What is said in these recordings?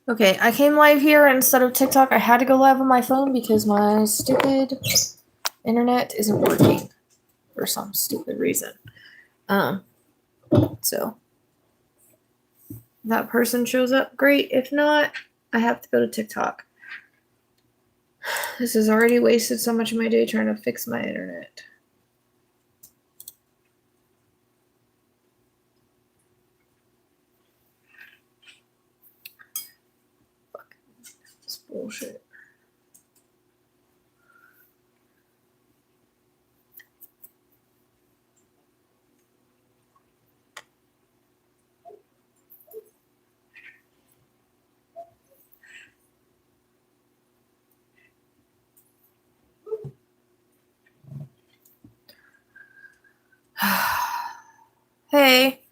Okay, I came live here instead of TikTok. I had to go live on my phone because my stupid internet isn't working for some stupid reason. So that person shows up, great. If not, I have to go to TikTok. This has already wasted so much of my day trying to fix my internet. Fuck. This bullshit. Hey.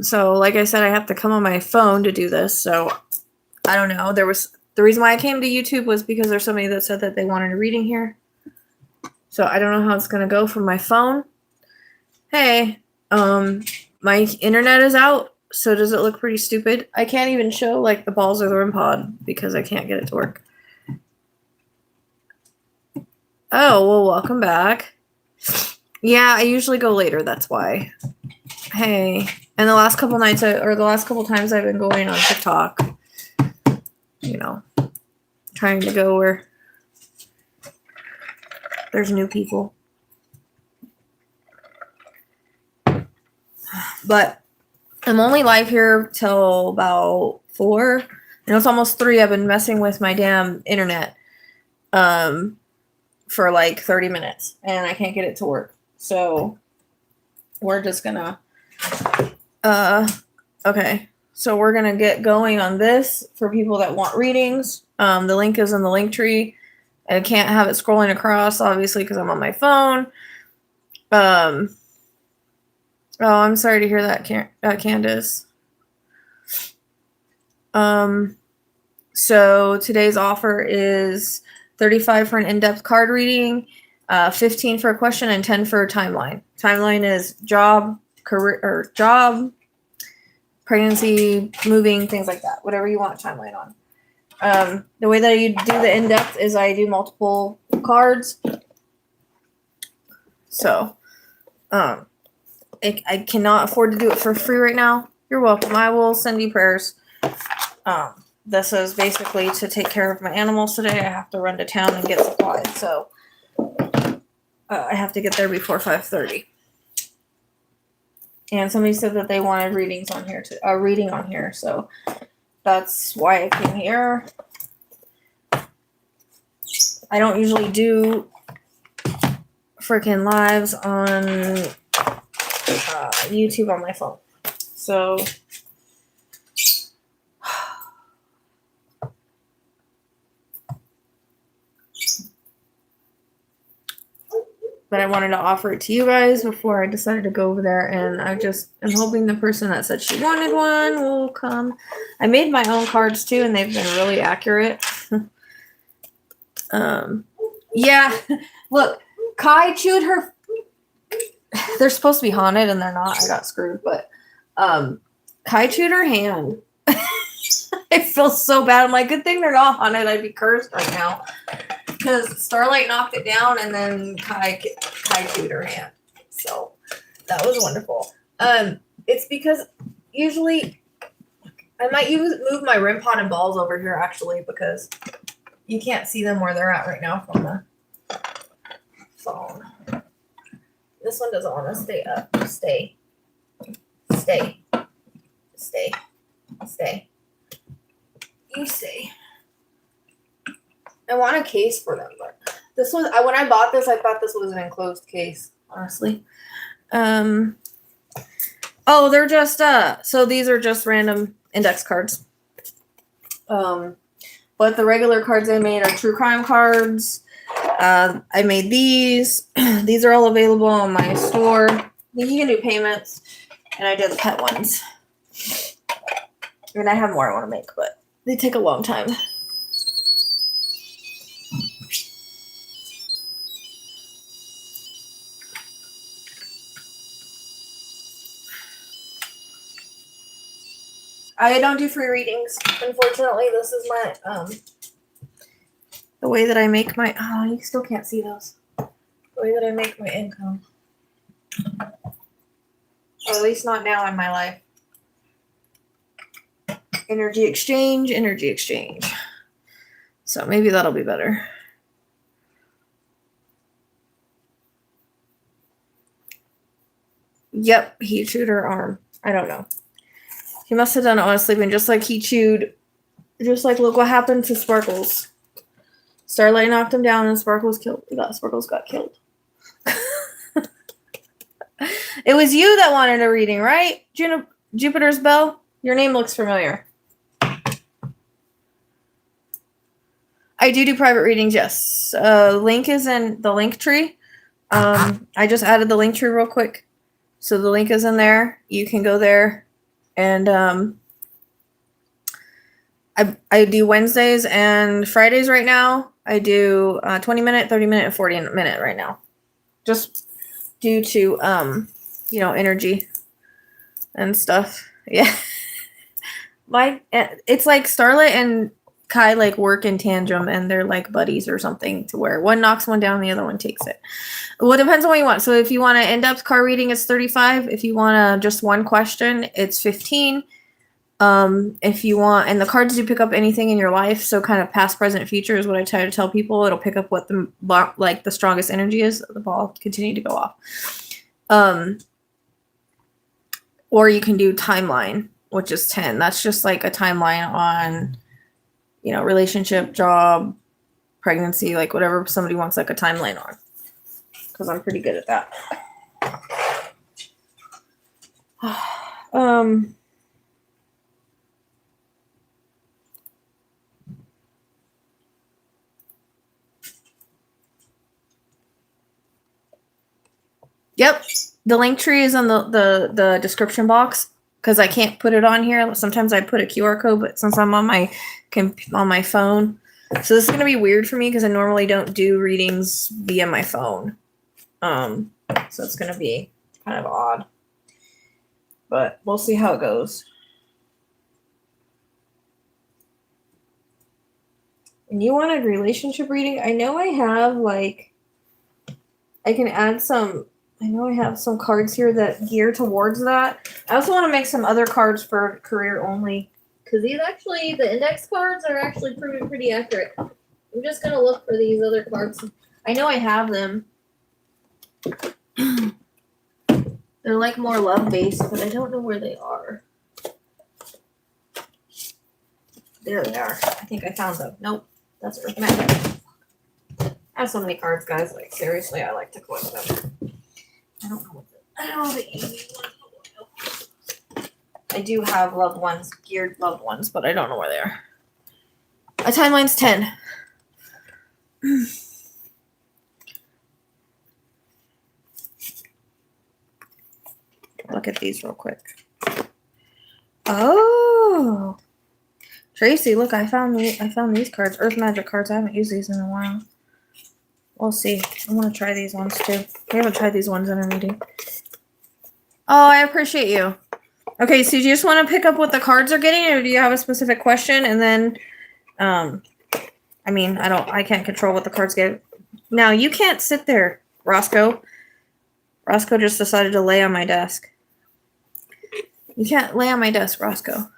So like I said, I have to come on my phone to do this, so I don't know. The reason why I came to YouTube was because there's somebody that said that they wanted a reading here. So I don't know how it's gonna go from my phone. Hey, my internet is out, so does it look pretty stupid? I can't even show like the balls of the REM pod because I can't get it to work. Oh, well, welcome back. Yeah, I usually go later, that's why. Hey, and the last couple nights, the last couple times I've been going on TikTok, you know, trying to go where there's new people. But I'm only live here till about 4. And it's almost 3. I've been messing with my damn internet for like 30 minutes. And I can't get it to work. So we're just gonna... okay. So we're gonna get going on this for people that want readings. The link is in the link tree. I can't have it scrolling across, obviously, because I'm on my phone. Oh, I'm sorry to hear that, Candace. So today's offer is $35 for an in-depth card reading, $15 for a question, and $10 for a timeline. Timeline is job, career, or job, pregnancy, moving, things like that. Whatever you want a timeline on. The way that you do the in-depth is I do multiple cards. So, I cannot afford to do it for free right now. You're welcome. I will send you prayers. This is basically to take care of my animals today. I have to run to town and get supplies, so I have to get there before 5:30. And somebody said that they wanted readings on here, a reading on here, so that's why I came here. I don't usually do freaking lives on YouTube on my phone, so but I wanted to offer it to you guys before I decided to go over there, and I just am hoping the person that said she wanted one will come. I made my own cards too, and they've been really accurate. Yeah, look, Kai chewed her. They're supposed to be haunted, and they're not. I got screwed, but Kai chewed her hand. I feel so bad. I'm like, good thing they're not haunted. I'd be cursed right now. Because Starlight knocked it down, and then Kai chewed her hand. So that was wonderful. It's because usually I might move my REM pod and balls over here actually, because you can't see them where they're at right now from the phone. This one doesn't want to stay up. Stay. You stay. I want a case for them, but this was when I bought this. I thought this was an enclosed case, honestly. Oh, they're just so these are just random index cards. But the regular cards I made are true crime cards. I made these. These are all available on my store. You can do payments, and I did the pet ones. And I have more I want to make, but they take a long time. I don't do free readings. Unfortunately, this is my the way that I make my you still can't see those. The way that I make my income. Or at least not now in my life. Energy exchange, energy exchange. So maybe that'll be better. Yep, he chewed her arm. I don't know. He must have done it while sleeping, just like he chewed. Just like look what happened to Sparkles. Starlight knocked him down, and Sparkles got killed. It was you that wanted a reading, right? Jupiter's Bell? Your name looks familiar. I do private readings, yes. Link is in the link tree. I just added the link tree real quick. So the link is in there. You can go there. And I do Wednesdays and Fridays right now. I do 20-minute, 30-minute, and 40-minute right now. Just due to, energy and stuff. Yeah. It's like Starlight and Kai like work in tandem and they're like buddies or something to where one knocks one down, the other one takes it. Well, it depends on what you want. So if you want an in-depth card reading, it's $35. If you want just one question, it's $15. If you want, and the cards do pick up anything in your life, so kind of past, present, future is what I try to tell people. It'll pick up what the strongest energy is. The ball continue to go off. Or you can do timeline, which is 10. That's just like a timeline on, relationship, job, pregnancy, like whatever somebody wants like a timeline on. Because I'm pretty good at that. Yep. The link tree is on the description box because I can't put it on here. Sometimes I put a QR code, but since I'm on my phone, so this is gonna be weird for me because I normally don't do readings via my phone. So it's gonna be kind of odd, but we'll see how it goes. And you wanted relationship reading? I know I have I can add some. I know I have some cards here that gear towards that. I also want to make some other cards for career only. Because the index cards are actually proving pretty accurate. I'm just going to look for these other cards. I know I have them. They're like more love-based, but I don't know where they are. There they are. I think I found them. Nope. That's Earth Magic. I have so many cards, guys. Like, seriously, I like to collect them. I don't know the easy ones. I do have loved ones, geared loved ones, but I don't know where they are. My timeline's 10. Look at these real quick. Oh, Tracy, look! I found these cards, Earth Magic cards. I haven't used these in a while. We'll see. I want to try these ones too. We haven't tried these ones in a reading. Oh, I appreciate you. Okay, so do you just want to pick up what the cards are getting, or do you have a specific question? And then, I can't control what the cards get. Now, you can't sit there, Roscoe. Roscoe just decided to lay on my desk. You can't lay on my desk, Roscoe.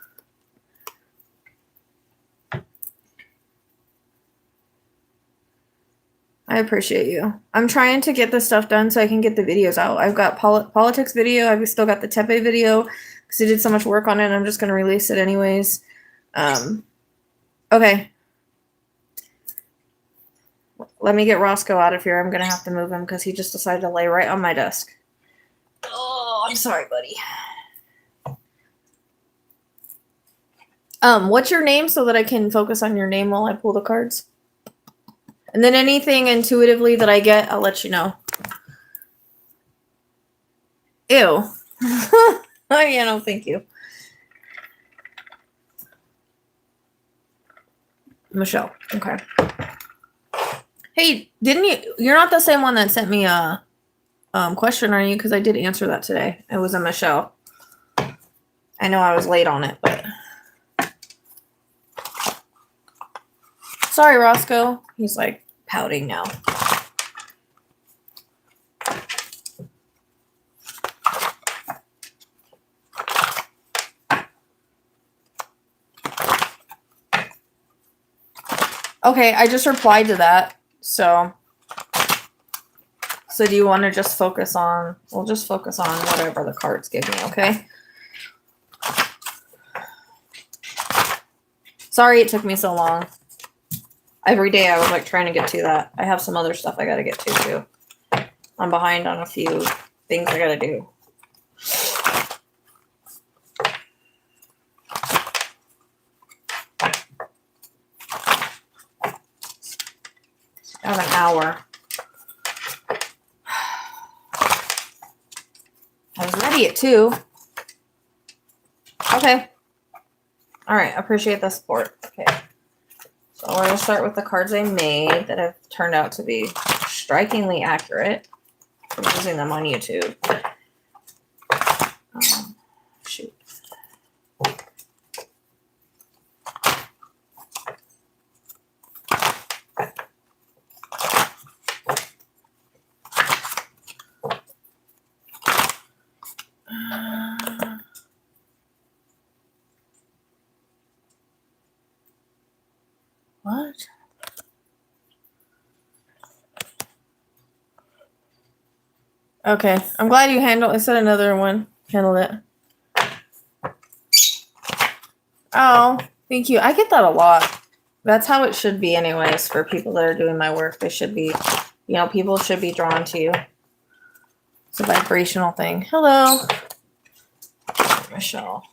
I appreciate you. I'm trying to get this stuff done so I can get the videos out. I've got politics video. I've still got the Tepe video because I did so much work on it. I'm just going to release it anyways. Okay. Let me get Roscoe out of here. I'm going to have to move him because he just decided to lay right on my desk. Oh, I'm sorry, buddy. What's your name so that I can focus on your name while I pull the cards? And then anything intuitively that I get, I'll let you know. Ew. Oh, yeah, no, thank you. Michelle. Okay. Hey, you're not the same one that sent me a question, are you? Because I did answer that today. It was a Michelle. I know I was late on it, but Sorry, Roscoe. He's like pouting now. Okay, I just replied to that. So do you want to just focus on, we'll just focus on whatever the cards give me, okay? Sorry it took me so long. Every day I was like trying to get to that. I have some other stuff I got to get to too. I'm behind on a few things I got to do. I have an hour. I was ready at 2. Okay. All right. Appreciate the support. Okay. So we're going to start with the cards I made that have turned out to be strikingly accurate. I'm using them on YouTube. Shoot. What? Okay, I'm glad you handled. I said another one. Handled it. Oh, thank you. I get that a lot. That's how it should be, anyways. For people that are doing my work, they should be. You know, people should be drawn to you. It's a vibrational thing. Hello, Michelle.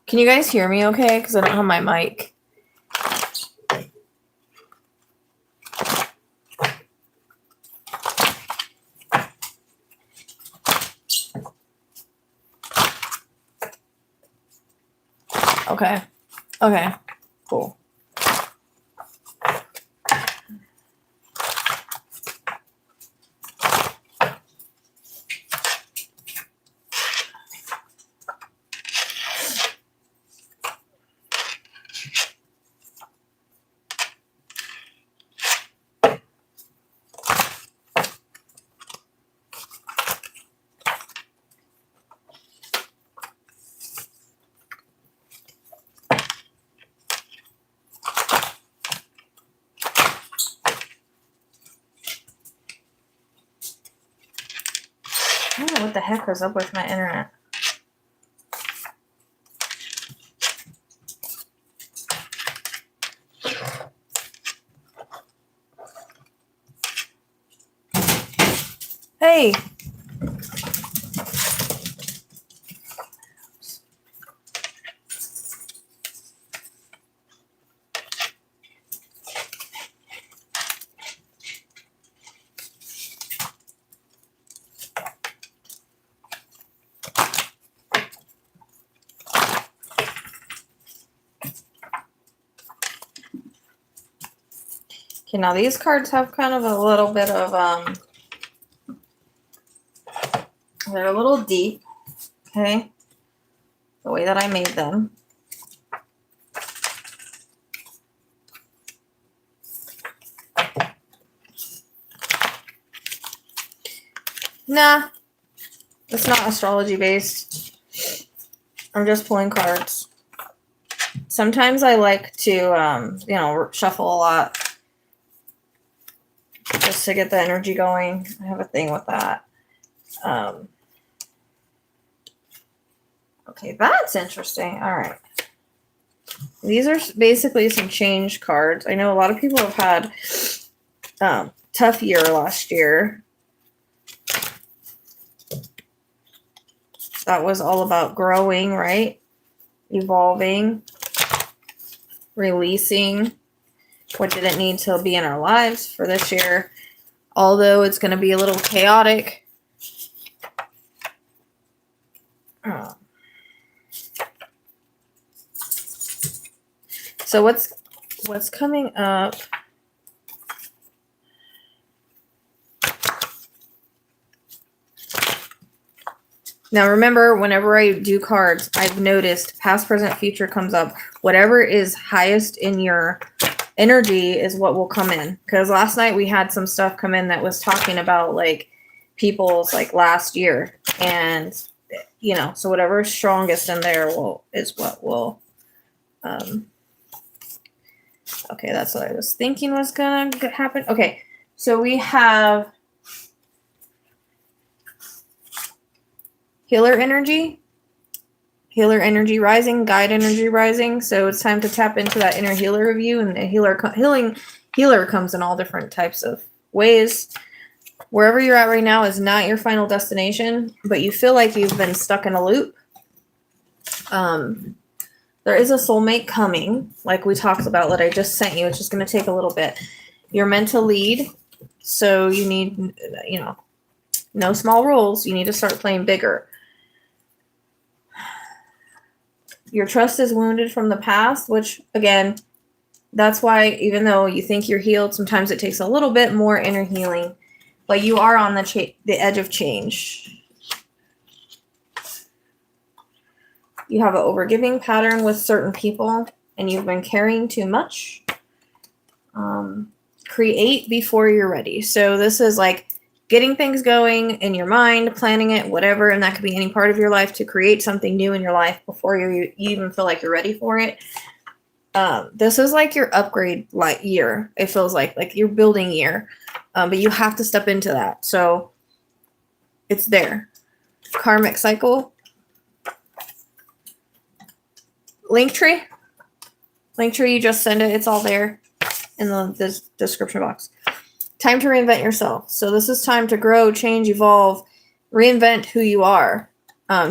Can you guys hear me okay? Because I don't have my mic. Okay. Okay. Cool. I don't know what the heck was up with my internet. Hey. Okay, now these cards have kind of a little bit of, they're a little deep, okay, the way that I made them. Nah, it's not astrology based. I'm just pulling cards. Sometimes I like to, you know, shuffle a lot just to get the energy going. I have a thing with that. Okay, that's interesting. All right. These are basically some change cards. I know a lot of people have had tough year last year. That was all about growing, right? Evolving, releasing what didn't need to be in our lives for this year. although it's going to be a little chaotic. So what's coming up? Now remember, whenever I do cards, I've noticed past, present, future comes up. Whatever is highest in your energy is what will come in. Because last night we had some stuff come in that was talking about like people's like last year. And, you know, so whatever is strongest in there is what will. Okay, that's what I was thinking was going to happen. Okay, so we have healer energy rising, guide energy rising. So it's time to tap into that inner healer of you, and the healer comes in all different types of ways. Wherever you're at right now is not your final destination, but you feel like you've been stuck in a loop. There is a soulmate coming, like we talked about, that I just sent you. It's just going to take a little bit. You're meant to lead, so you need, you know, no small rules. You need to start playing bigger. Your trust is wounded from the past, which, again, that's why even though you think you're healed, sometimes it takes a little bit more inner healing. But you are on the edge of change. You have an overgiving pattern with certain people, and you've been carrying too much. Create before you're ready. So this is like getting things going in your mind, planning it, whatever, and that could be any part of your life, to create something new in your life before you even feel like you're ready for it. This is like your upgrade year. It feels like your building year, but you have to step into that. So it's there. Karmic cycle. Linktree, you just send it. It's all there in the description box. Time to reinvent yourself. So this is time to grow, change, evolve, reinvent who you are.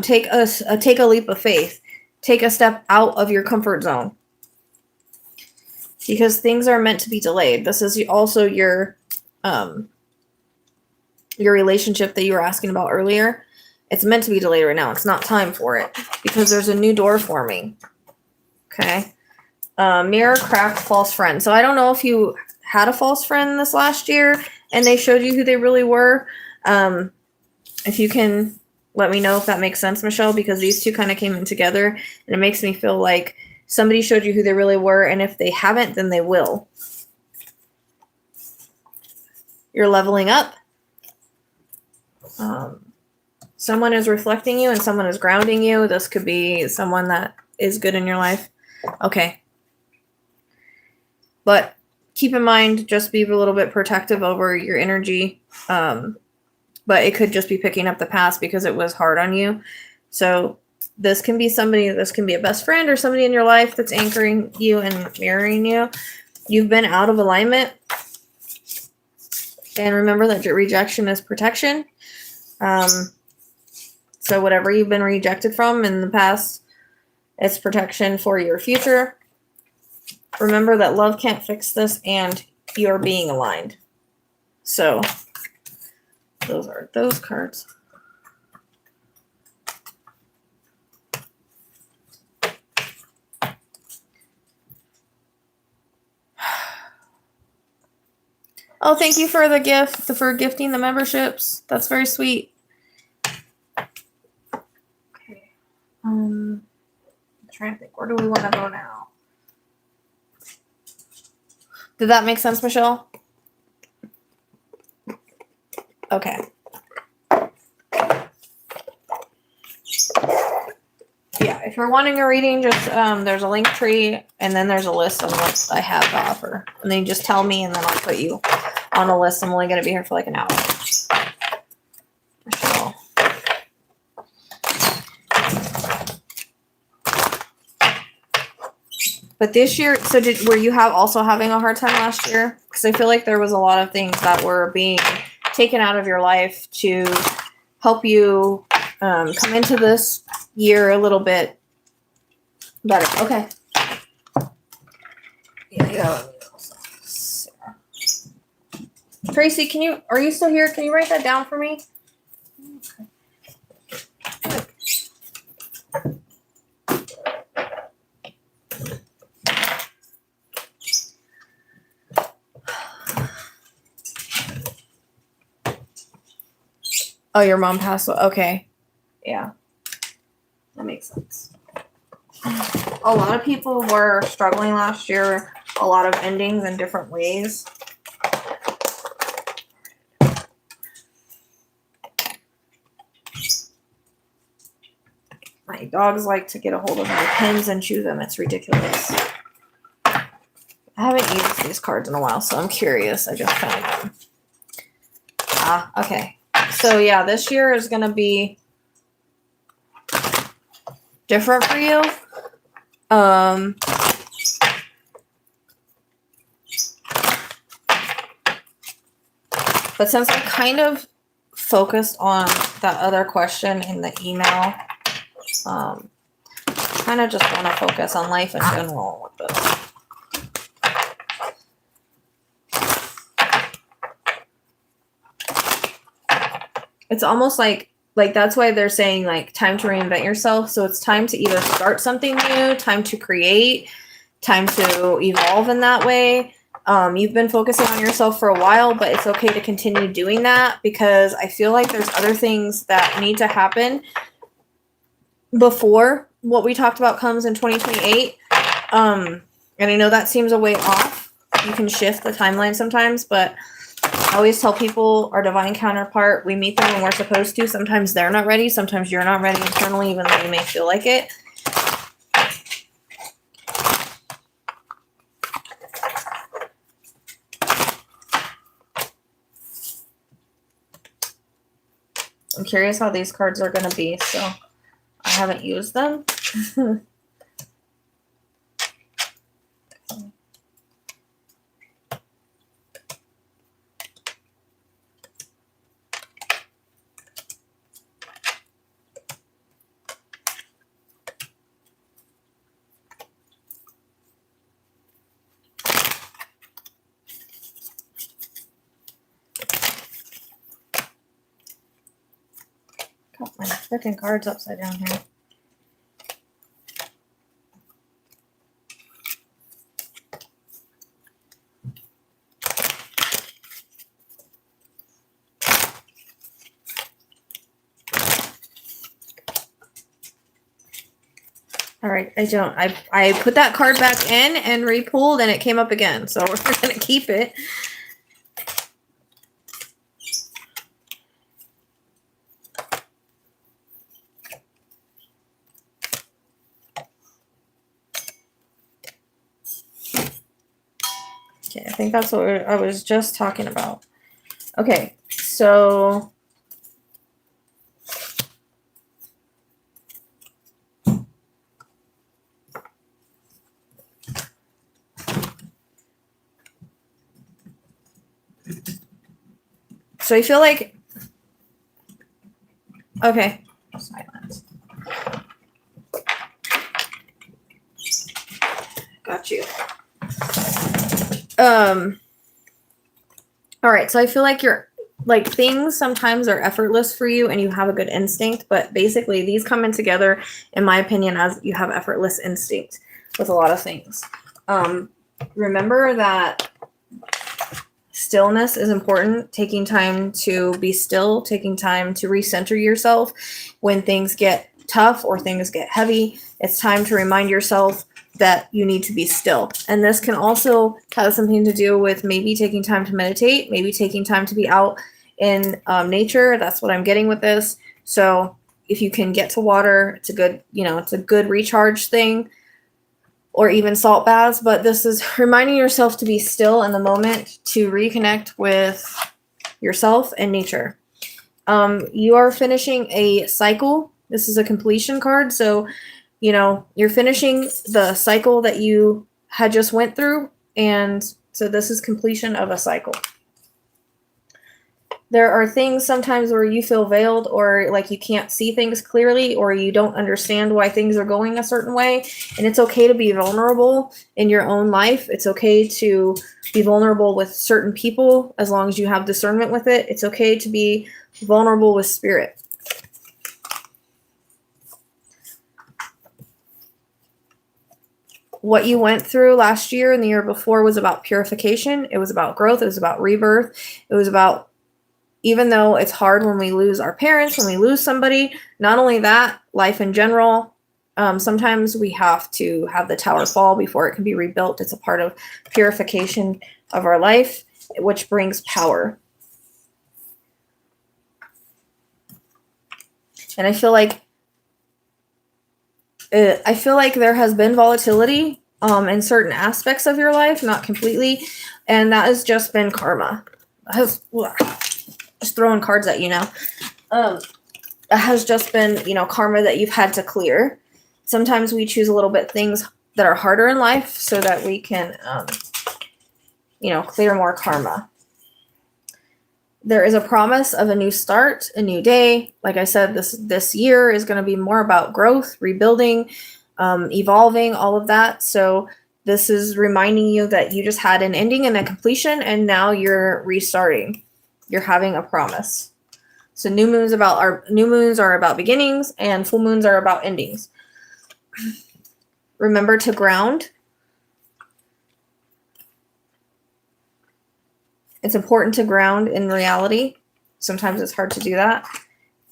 Take a leap of faith. Take a step out of your comfort zone. Because things are meant to be delayed. This is also your relationship that you were asking about earlier. It's meant to be delayed right now. It's not time for it because there's a new door forming. Okay. Mirror, cracked, false friend. So I don't know if you had a false friend this last year and they showed you who they really were. If you can let me know if that makes sense, Michelle, because these two kind of came in together and it makes me feel like somebody showed you who they really were, and if they haven't, then they will. You're leveling up. Someone is reflecting you and someone is grounding you. This could be someone that is good in your life. Okay. But keep in mind, just be a little bit protective over your energy. But it could just be picking up the past because it was hard on you. So this can be somebody, this can be a best friend or somebody in your life that's anchoring you and mirroring you. You've been out of alignment. And remember that your rejection is protection. So whatever you've been rejected from in the past, it's protection for your future. Remember that love can't fix this and you're being aligned. So those are those cards. Oh, thank you for the gift, for gifting the memberships. That's very sweet. Okay. I'm trying to think. Where do we want to go now? Did that make sense, Michelle? Okay. Yeah, if you're wanting a reading, just there's a link tree, and then there's a list of what I have to offer. And then you just tell me, and then I'll put you on a list. I'm only going to be here for like an hour. Michelle. But this year, so were you also having a hard time last year? Because I feel like there was a lot of things that were being taken out of your life to help you come into this year a little bit better. Okay. Yeah. Tracy, are you still here? Can you write that down for me? Oh, your mom passed away. Okay. Yeah. That makes sense. A lot of people were struggling last year, a lot of endings in different ways. My dogs like to get a hold of my pens and chew them. It's ridiculous. I haven't used these cards in a while, so I'm curious. I just found them. Okay. So yeah, this year is going to be different for you. But since I kind of focused on that other question in the email, kind of just want to focus on life in general with this. It's almost like that's why they're saying like time to reinvent yourself. So it's time to either start something new, time to create, time to evolve in that way. You've been focusing on yourself for a while, but it's okay to continue doing that because I feel like there's other things that need to happen before what we talked about comes in 2028. And I know that seems a way off. You can shift the timeline sometimes, but I always tell people our divine counterpart, we meet them when we're supposed to. Sometimes they're not ready. Sometimes you're not ready internally, even though you may feel like it. I'm curious how these cards are going to be, so I haven't used them. Got my freaking cards upside down here. All right, I put that card back in and re-pulled and it came up again. So we're going to keep it. Okay, I think that's what I was just talking about. Okay, so I feel like, okay, silence. Got you. All right, so I feel like things sometimes are effortless for you and you have a good instinct, but basically these come in together, in my opinion, as you have effortless instinct with a lot of things. Remember that stillness is important, taking time to be still, taking time to recenter yourself when things get tough or things get heavy. It's time to remind yourself that you need to be still. And this can also have something to do with maybe taking time to meditate, maybe taking time to be out in nature. That's what I'm getting with this. So if you can get to water, it's a good, it's a good recharge thing, or even salt baths. But this is reminding yourself to be still in the moment, to reconnect with yourself and nature. You are finishing a cycle. This is a completion card. So you're finishing the cycle that you had just went through. And so this is completion of a cycle. There are things sometimes where you feel veiled or like you can't see things clearly or you don't understand why things are going a certain way. And it's okay to be vulnerable in your own life. It's okay to be vulnerable with certain people as long as you have discernment with it. It's okay to be vulnerable with spirit. What you went through last year and the year before was about purification. It was about growth. It was about rebirth. It was about, even though it's hard when we lose our parents, when we lose somebody, not only that, life in general, sometimes we have to have the tower fall before it can be rebuilt. It's a part of purification of our life, which brings power. And I feel like there has been volatility in certain aspects of your life, not completely, and that has just been karma. Just throwing cards at you now. It has just been, karma that you've had to clear. Sometimes we choose a little bit things that are harder in life so that we can, clear more karma. There is a promise of a new start, a new day. Like I said, this year is going to be more about growth, rebuilding, evolving, all of that. So this is reminding you that you just had an ending and a completion, and now you're restarting. You're having a promise. So new moons are about beginnings, and full moons are about endings. Remember to ground. It's important to ground in reality. Sometimes it's hard to do that.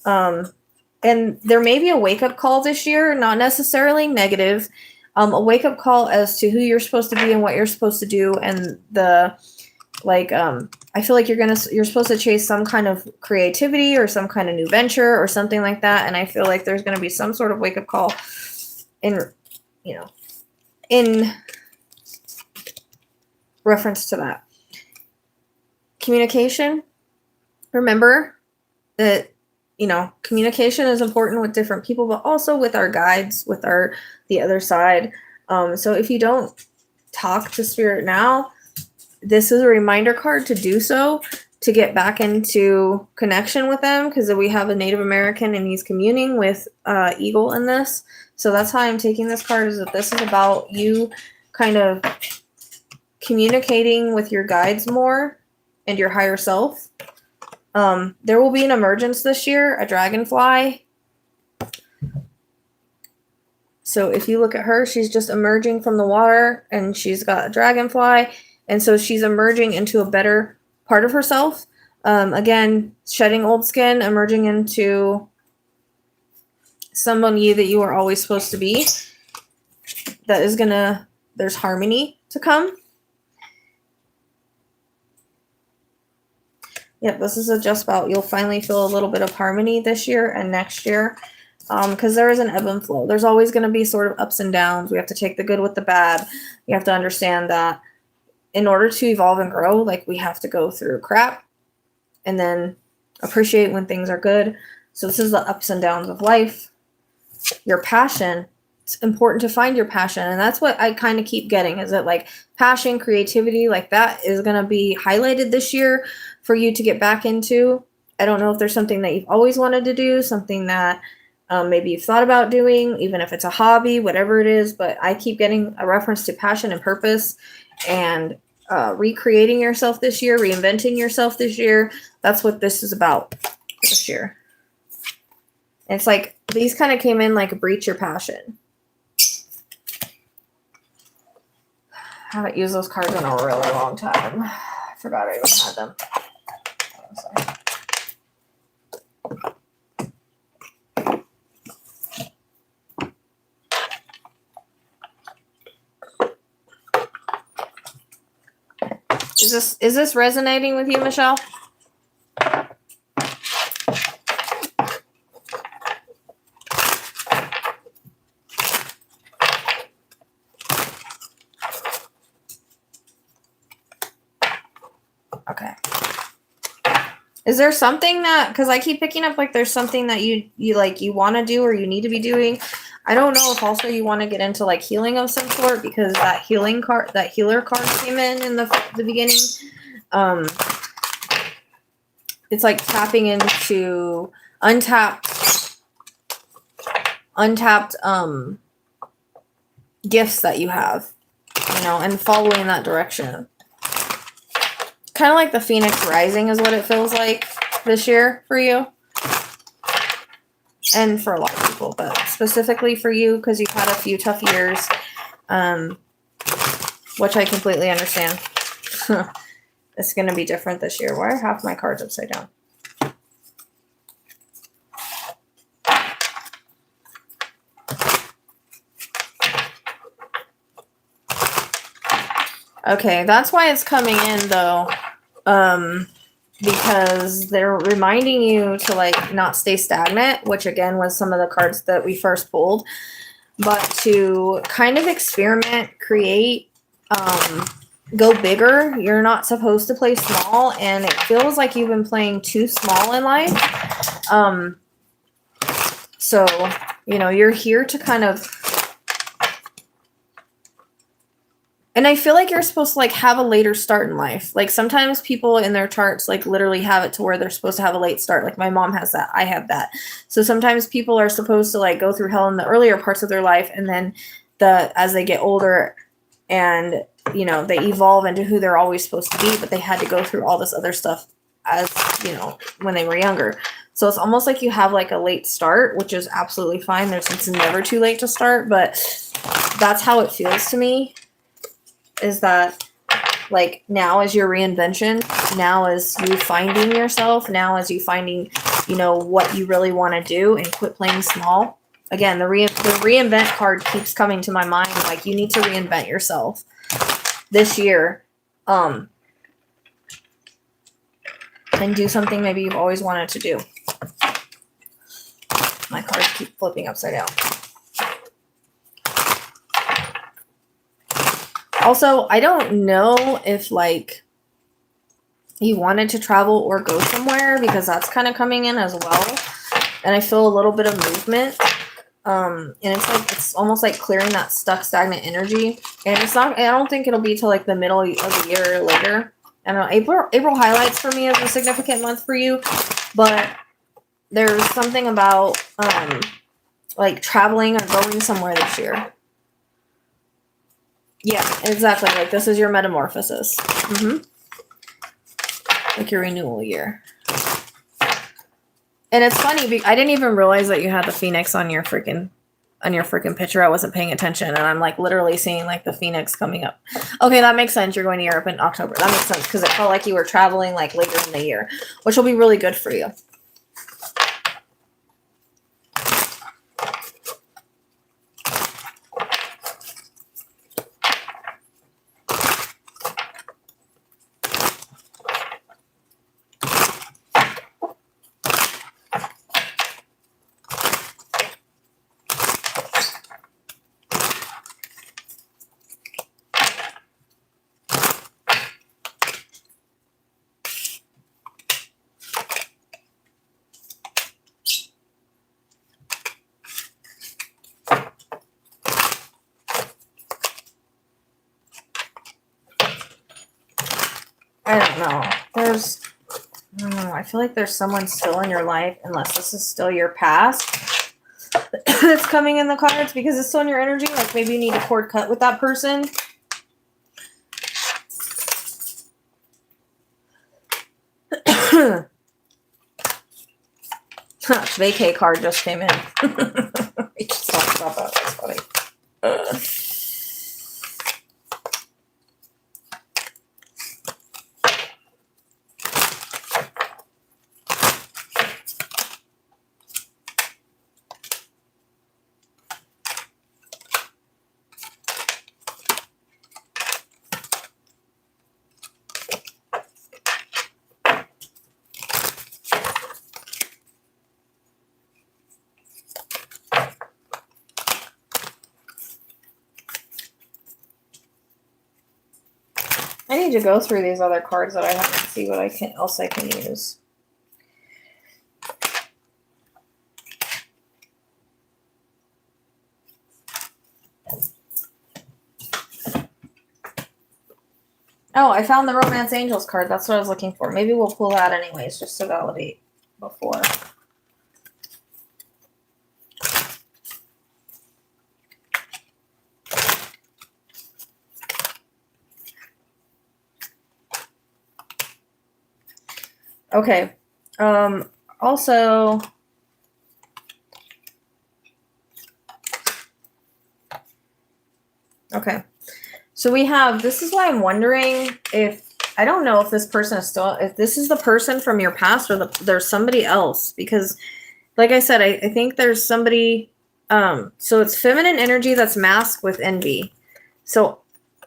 And there may be a wake-up call this year, not necessarily negative. A wake-up call as to who you're supposed to be and what you're supposed to do, and I feel like you're supposed to chase some kind of creativity or some kind of new venture or something like that. And I feel like there's going to be some sort of wake-up call in reference to that. Communication. Remember that, communication is important with different people, but also with our guides, with the other side. So if you don't talk to spirit now, this is a reminder card to do so, to get back into connection with them, because we have a Native American and he's communing with Eagle in this. So that's how I'm taking this card, is that this is about you kind of communicating with your guides more and your higher self. There will be an emergence this year, a dragonfly. So if you look at her, she's just emerging from the water and she's got a dragonfly. And so she's emerging into a better part of herself. Again, shedding old skin, emerging into somebody that you are always supposed to be. There's harmony to come. Yep, this is just about, you'll finally feel a little bit of harmony this year and next year. Because there is an ebb and flow. There's always going to be sort of ups and downs. We have to take the good with the bad. You have to understand that in order to evolve and grow, we have to go through crap and then appreciate when things are good. So this is the ups and downs of life. Your passion, it's important to find your passion. And that's what I kind of keep getting, is that passion, creativity, that is going to be highlighted this year for you to get back into. I don't know if there's something that you've always wanted to do, something that maybe you've thought about doing, even if it's a hobby, whatever it is, but I keep getting a reference to passion and purpose and recreating yourself this year, reinventing yourself this year. That's what this is about this year. And it's these kind of came in breach your passion. I haven't used those cards in a really long time. I forgot I even had them. Sorry. Is this resonating with you, Michelle? Okay. Is there something that, because I keep picking up there's something that you want to do or you need to be doing. I don't know if also you want to get into healing of some sort, because that healer card came in the beginning. it's like tapping into untapped gifts that you have, you know, and following that direction. Kind of like the Phoenix Rising is what it feels like this year for you. And for a lot of people, but specifically for you, because you've had a few tough years, which I completely understand. It's going to be different this year. Why are half my cards upside down? Okay, that's why it's coming in, though. Because they're reminding you to, like, not stay stagnant, which, again, was some of the cards that we first pulled. But to kind of experiment, create, go bigger. You're not supposed to play small, and it feels like you've been playing too small in life. So, you know, you're here to kind of... And I feel like you're supposed to, like, have a later start in life. Like, sometimes people in their charts, like, literally have it to where they're supposed to have a late start. Like, my mom has that. I have that. So sometimes people are supposed to, like, go through hell in the earlier parts of their life, and then as they get older and, you know, they evolve into who they're always supposed to be, but they had to go through all this other stuff as, you know, when they were younger. So it's almost like you have, like, a late start, which is absolutely fine. It's never too late to start, but that's how it feels to me. Is that, like, now is your reinvention, now is you finding yourself, now is you finding, you know, what you really want to do, and quit playing small. Again, the reinvent card keeps coming to my mind. Like, you need to reinvent yourself this year, and do something maybe you've always wanted to do. My cards keep flipping upside down. Also, I don't know if, like, you wanted to travel or go somewhere, because that's kind of coming in as well. And I feel a little bit of movement. And it's like, it's almost like clearing that stuck, stagnant energy. And it's not, I don't think it'll be till, like, the middle of the year or later. I don't know. April highlights for me as a significant month for you. But there's something about, like, traveling or going somewhere this year. Yeah, exactly. Like, this is your metamorphosis. Like your renewal year. And it's funny, I didn't even realize that you had the Phoenix on your freaking picture. I wasn't paying attention, and I'm, like, literally seeing, like, the Phoenix coming up. Okay, that makes sense. You're going to Europe in October. That makes sense, because it felt like you were traveling, like, later in the year, which will be really good for you. I don't know. I feel like there's someone still in your life, unless this is still your past, that's coming in the cards, because it's still in your energy. Like, maybe you need a cord cut with that person. Vacay card just came in. We just talked about that. That's funny. I need to go through these other cards that I have and see what else I can use. Oh, I found the Romance Angels card. That's what I was looking for. Maybe we'll pull that anyways, just to validate before. Okay. Also, okay. So we have, this is why I'm wondering if, I don't know if this person is still, if this is the person from your past or there's somebody else, because like I said, I think there's somebody, so it's feminine energy that's masked with envy. So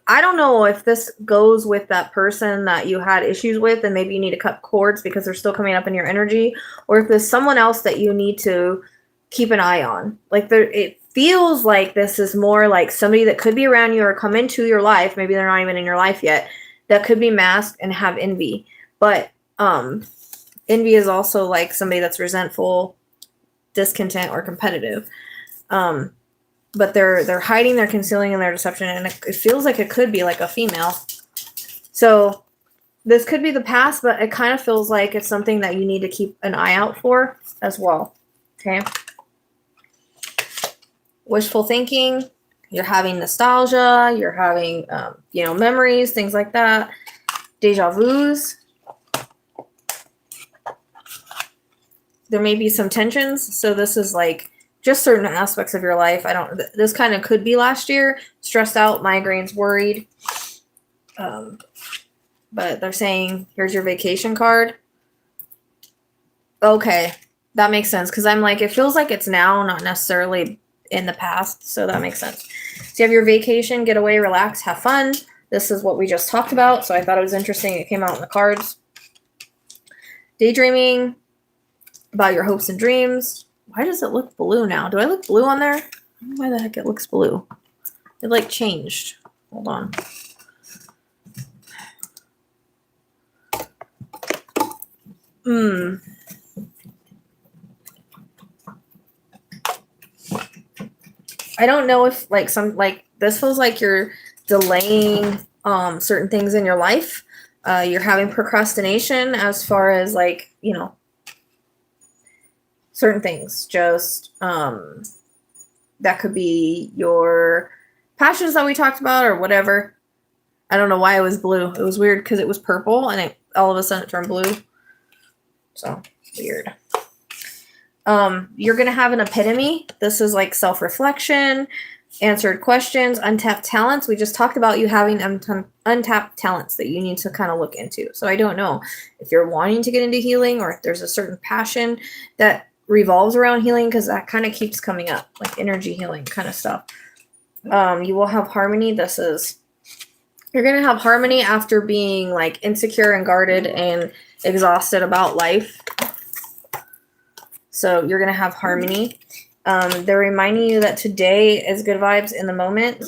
I don't know if this goes with that person that you had issues with and maybe you need to cut cords because they're still coming up in your energy, or if there's someone else that you need to keep an eye on. Like it feels like this is more like somebody that could be around you or come into your life. Maybe they're not even in your life yet. That could be masked and have envy. But envy is also like somebody that's resentful, discontent, or competitive. But they're hiding, they're concealing, and their deception, and it feels like it could be like a female. So this could be the past, but it kind of feels like it's something that you need to keep an eye out for as well. Okay. Wishful thinking. You're having nostalgia. You're having, memories, things like that. Deja vus. There may be some tensions. So this is like just certain aspects of your life. This kind of could be last year. Stressed out, migraines, worried. But they're saying, here's your vacation card. Okay. That makes sense. Because I'm like, it feels like it's now, not necessarily in the past. So that makes sense. So you have your vacation, get away, relax, have fun. This is what we just talked about. So I thought it was interesting. It came out in the cards. Daydreaming about your hopes and dreams. Why does it look blue now? Do I look blue on there? I don't know why the heck it looks blue. It like changed. Hold on. I don't know if this feels like you're delaying certain things in your life. You're having procrastination as far as certain things. Just that could be your passions that we talked about or whatever. I don't know why it was blue. It was weird because it was purple and all of a sudden it turned blue. So weird. You're going to have an epitome. This is like self-reflection, answered questions, untapped talents. We just talked about you having untapped talents that you need to kind of look into. So I don't know if you're wanting to get into healing or if there's a certain passion that revolves around healing, because that kind of keeps coming up, like energy healing kind of stuff. You will have harmony. You're going to have harmony after being like insecure and guarded and exhausted about life. So you're going to have harmony. They're reminding you that today is good vibes in the moment.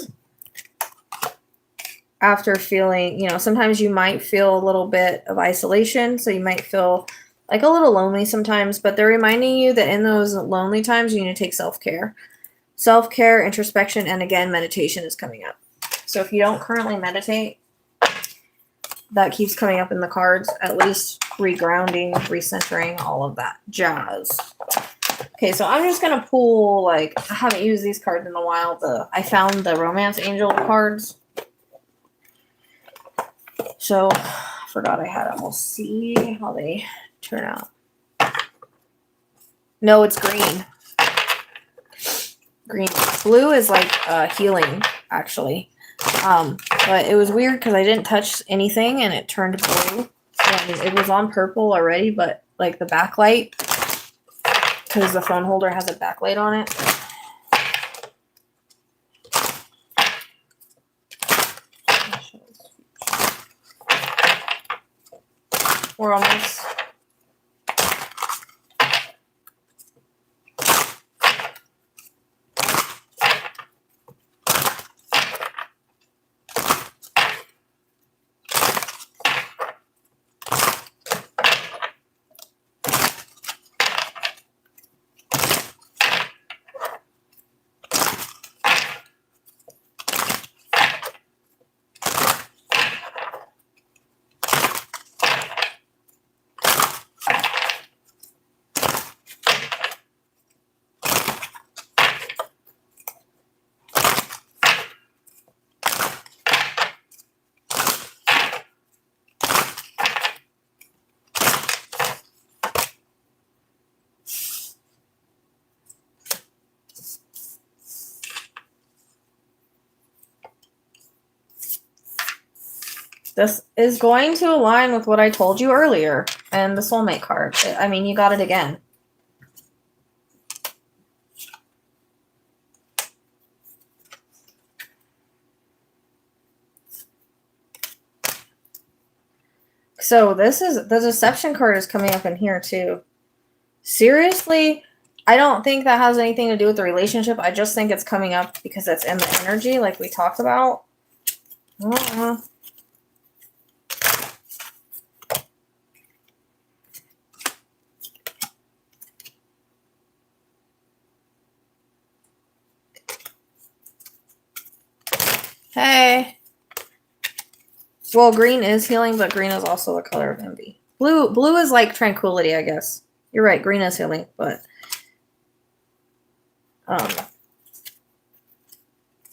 After feeling, sometimes you might feel a little bit of isolation. So you might feel like a little lonely sometimes, but they're reminding you that in those lonely times, you need to take self-care. Self-care, introspection, and again, meditation is coming up. So if you don't currently meditate, that keeps coming up in the cards, at least regrounding, recentering, all of that jazz. Okay, so I'm just going to pull, I haven't used these cards in a while. I found the Romance Angel cards. So, I forgot I had them. We'll see how they turn out. No, it's green. Green. Blue is healing, actually. But it was weird because I didn't touch anything and it turned blue. So it was on purple already, but like the backlight, because the phone holder has a backlight on it. We're almost. This is going to align with what I told you earlier and the soulmate card. I mean, you got it again. So this is, the deception card is coming up in here too. Seriously, I don't think that has anything to do with the relationship. I just think it's coming up because it's in the energy like we talked about. Hey. Well, green is healing, but green is also the color of envy. Blue is like tranquility, I guess. You're right, green is healing, but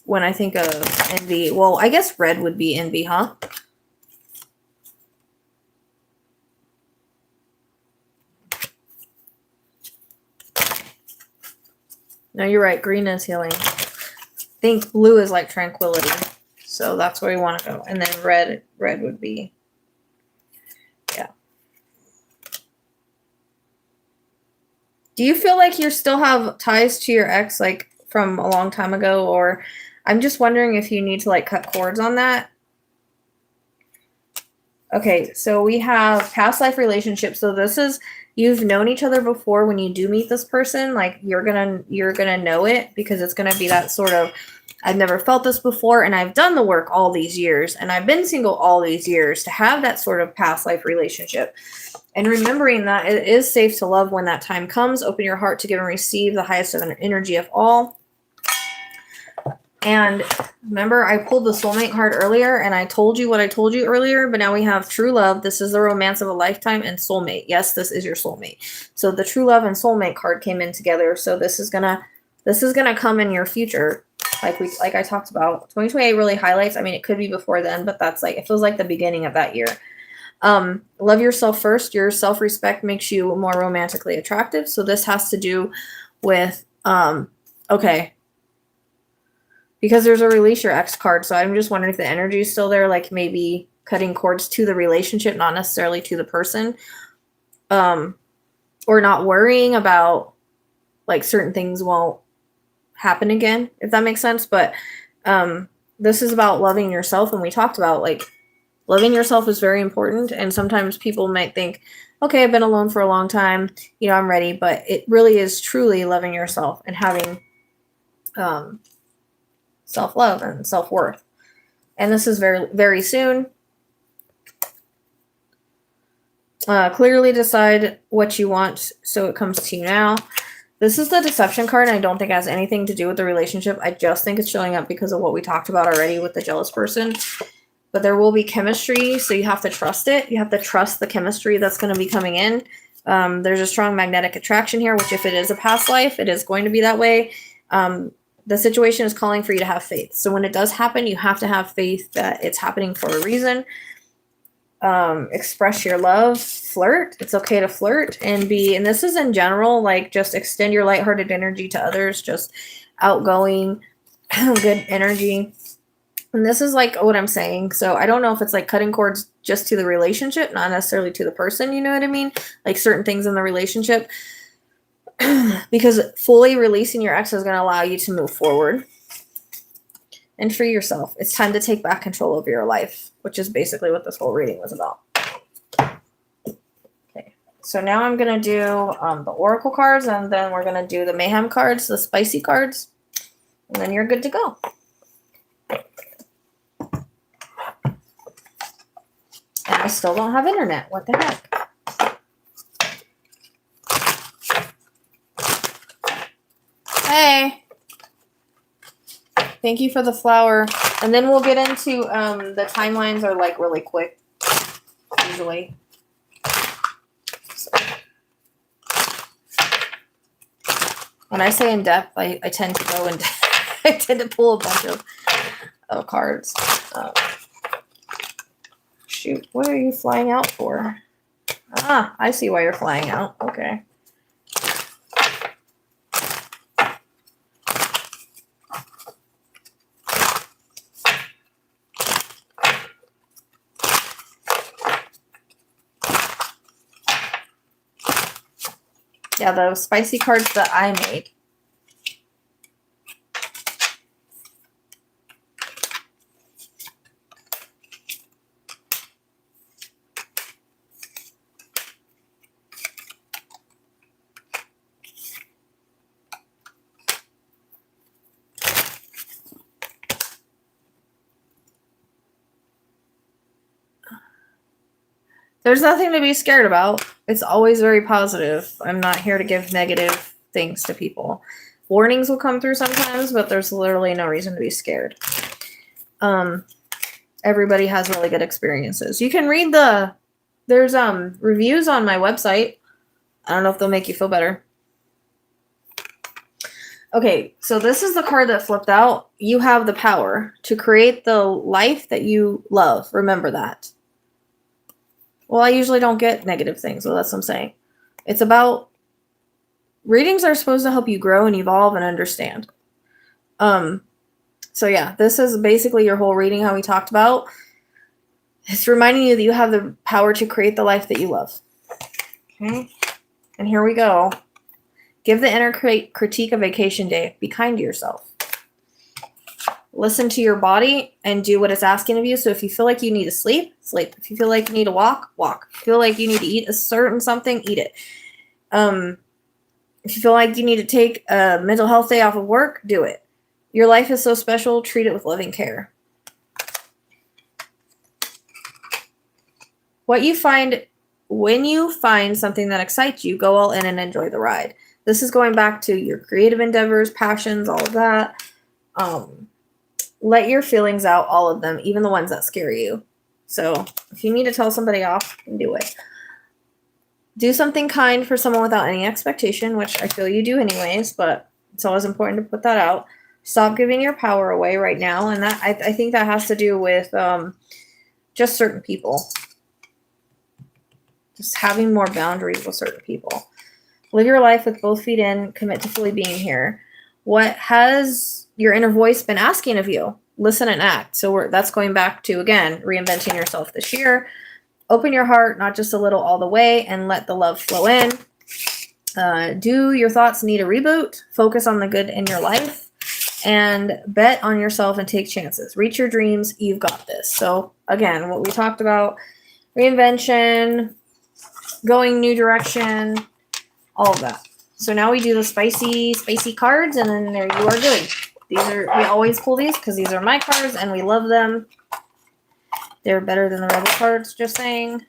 when I think of envy, well, I guess red would be envy, huh? No, you're right, green is healing. I think blue is like tranquility. So that's where we want to go. And then red would be, yeah. Do you feel like you still have ties to your ex, like from a long time ago? Or I'm just wondering if you need to like cut cords on that. Okay, so we have past life relationships. So this is, you've known each other before. When you do meet this person, like you're gonna know it, because it's gonna be that sort of, I've never felt this before, and I've done the work all these years, and I've been single all these years, to have that sort of past life relationship. And remembering that it is safe to love when that time comes. Open your heart to give and receive the highest energy of all. And remember, I pulled the soulmate card earlier, and I told you what I told you earlier, but now we have true love. This is the romance of a lifetime, and soulmate. Yes, this is your soulmate. So the true love and soulmate card came in together. So this is gonna come in your future. Like I talked about, 2028 really highlights. I mean, it could be before then, but that's like, it feels like the beginning of that year. Love yourself first. Your self-respect makes you more romantically attractive. So this has to do with, okay, because there's a release your ex card. So I'm just wondering if the energy is still there, like maybe cutting cords to the relationship, not necessarily to the person, or not worrying about like certain things won't happen again, if that makes sense. But this is about loving yourself, and we talked about like loving yourself is very important. And sometimes people might think, okay, I've been alone for a long time, you know, I'm ready. But it really is truly loving yourself and having self-love and self-worth. And this is very, very soon. Clearly decide what you want, so it comes to you now. This is the deception card, and I don't think it has anything to do with the relationship. I just think it's showing up because of what we talked about already with the jealous person. But there will be chemistry, so you have to trust it. You have to trust the chemistry that's going to be coming in. There's a strong magnetic attraction here, which if it is a past life, it is going to be that way. The situation is calling for you to have faith. So when it does happen, you have to have faith that it's happening for a reason. Express your love, flirt. It's okay to flirt and this is in general, like just extend your lighthearted energy to others, just outgoing, good energy. And this is like what I'm saying. So I don't know if it's like cutting cords just to the relationship, not necessarily to the person, you know what I mean? Like certain things in the relationship. Because fully releasing your ex is going to allow you to move forward and free yourself. It's time to take back control over your life, which is basically what this whole reading was about. Okay, so now I'm going to do the oracle cards, and then we're going to do the mayhem cards, the spicy cards, and then you're good to go. And I still don't have internet. What the heck? Hey. Thank you for the flower. And then we'll get into the timelines are like really quick, usually. So. When I say in depth, I tend to go in depth. I tend to pull a bunch of cards. Shoot, what are you flying out for? Ah, I see why you're flying out. Okay. Yeah, the spicy cards that I made. There's nothing to be scared about. It's always very positive. I'm not here to give negative things to people. Warnings will come through sometimes, but there's literally no reason to be scared. Everybody has really good experiences. You can read there's reviews on my website. I don't know if they'll make you feel better. Okay, so this is the card that flipped out. You have the power to create the life that you love. Remember that. Well, I usually don't get negative things, so that's what I'm saying. It's about readings are supposed to help you grow and evolve and understand. So yeah, this is basically your whole reading, how we talked about. It's reminding you that you have the power to create the life that you love. Okay, and here we go. Give the inner critique a vacation day. Be kind to yourself. Listen to your body and do what it's asking of you. So if you feel like you need to sleep, sleep. If you feel like you need to walk, walk. If you feel like you need to eat a certain something, eat it. If you feel like you need to take a mental health day off of work, do it. Your life is so special. Treat it with loving care. What you find when you find something that excites you, go all in and enjoy the ride. This is going back to your creative endeavors, passions, all of that. Let your feelings out, all of them, even the ones that scare you. So if you need to tell somebody off, do it. Do something kind for someone without any expectation, which I feel you do anyways, but it's always important to put that out. Stop giving your power away right now. And that I think that has to do with just certain people. Just having more boundaries with certain people. Live your life with both feet in. Commit to fully being here. What has your inner voice been asking of you? Listen and act. So that's going back to, again, reinventing yourself this year. Open your heart, not just a little, all the way, and let the love flow in. Do your thoughts need a reboot? Focus on the good in your life. And bet on yourself and take chances. Reach your dreams. You've got this. So, again, what we talked about, reinvention, going new direction, all of that. So now we do the spicy cards, and then there you are good. We always pull these because these are my cards, and we love them. They're better than the Rebel cards, just saying.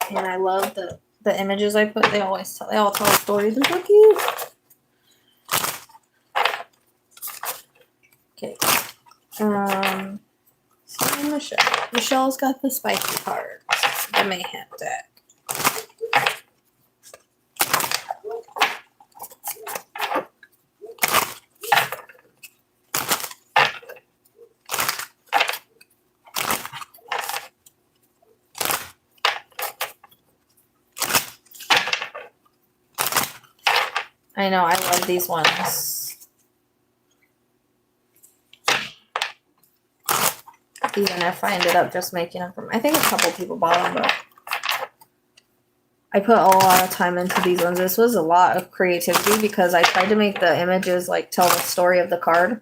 And I love the images I put. They all tell a story. They're so cute. Okay. So Michelle. Michelle's got the spicy cards. The Mayhem deck. I know, I love these ones. Even if I ended up just making them from, I think a couple people bought them, but I put a lot of time into these ones. This was a lot of creativity because I tried to make the images like tell the story of the card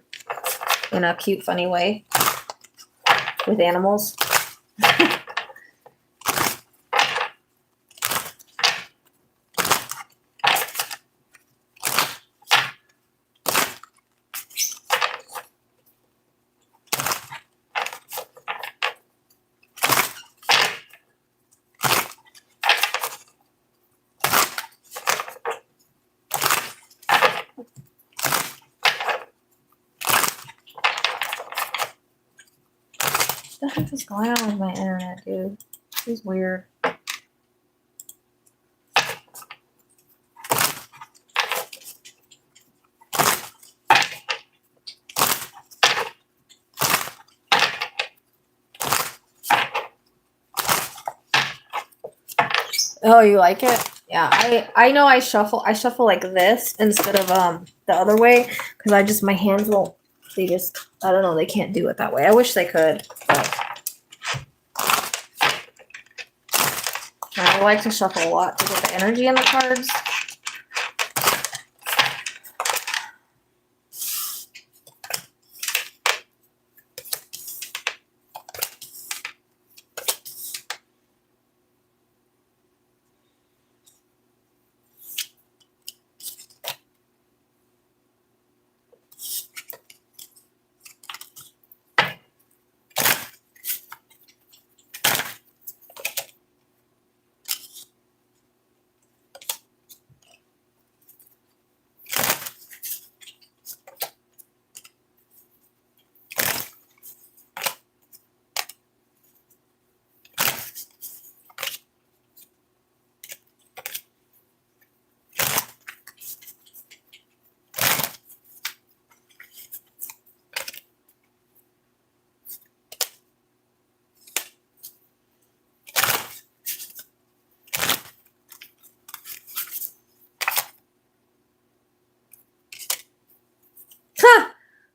in a cute, funny way with animals. What the heck is going on with my internet, dude? This is weird. Oh, you like it? Yeah, I know I shuffle like this instead of the other way because my hands won't, I don't know, they can't do it that way. I wish they could, but I I like to shuffle a lot to get the energy in the cards. Ha!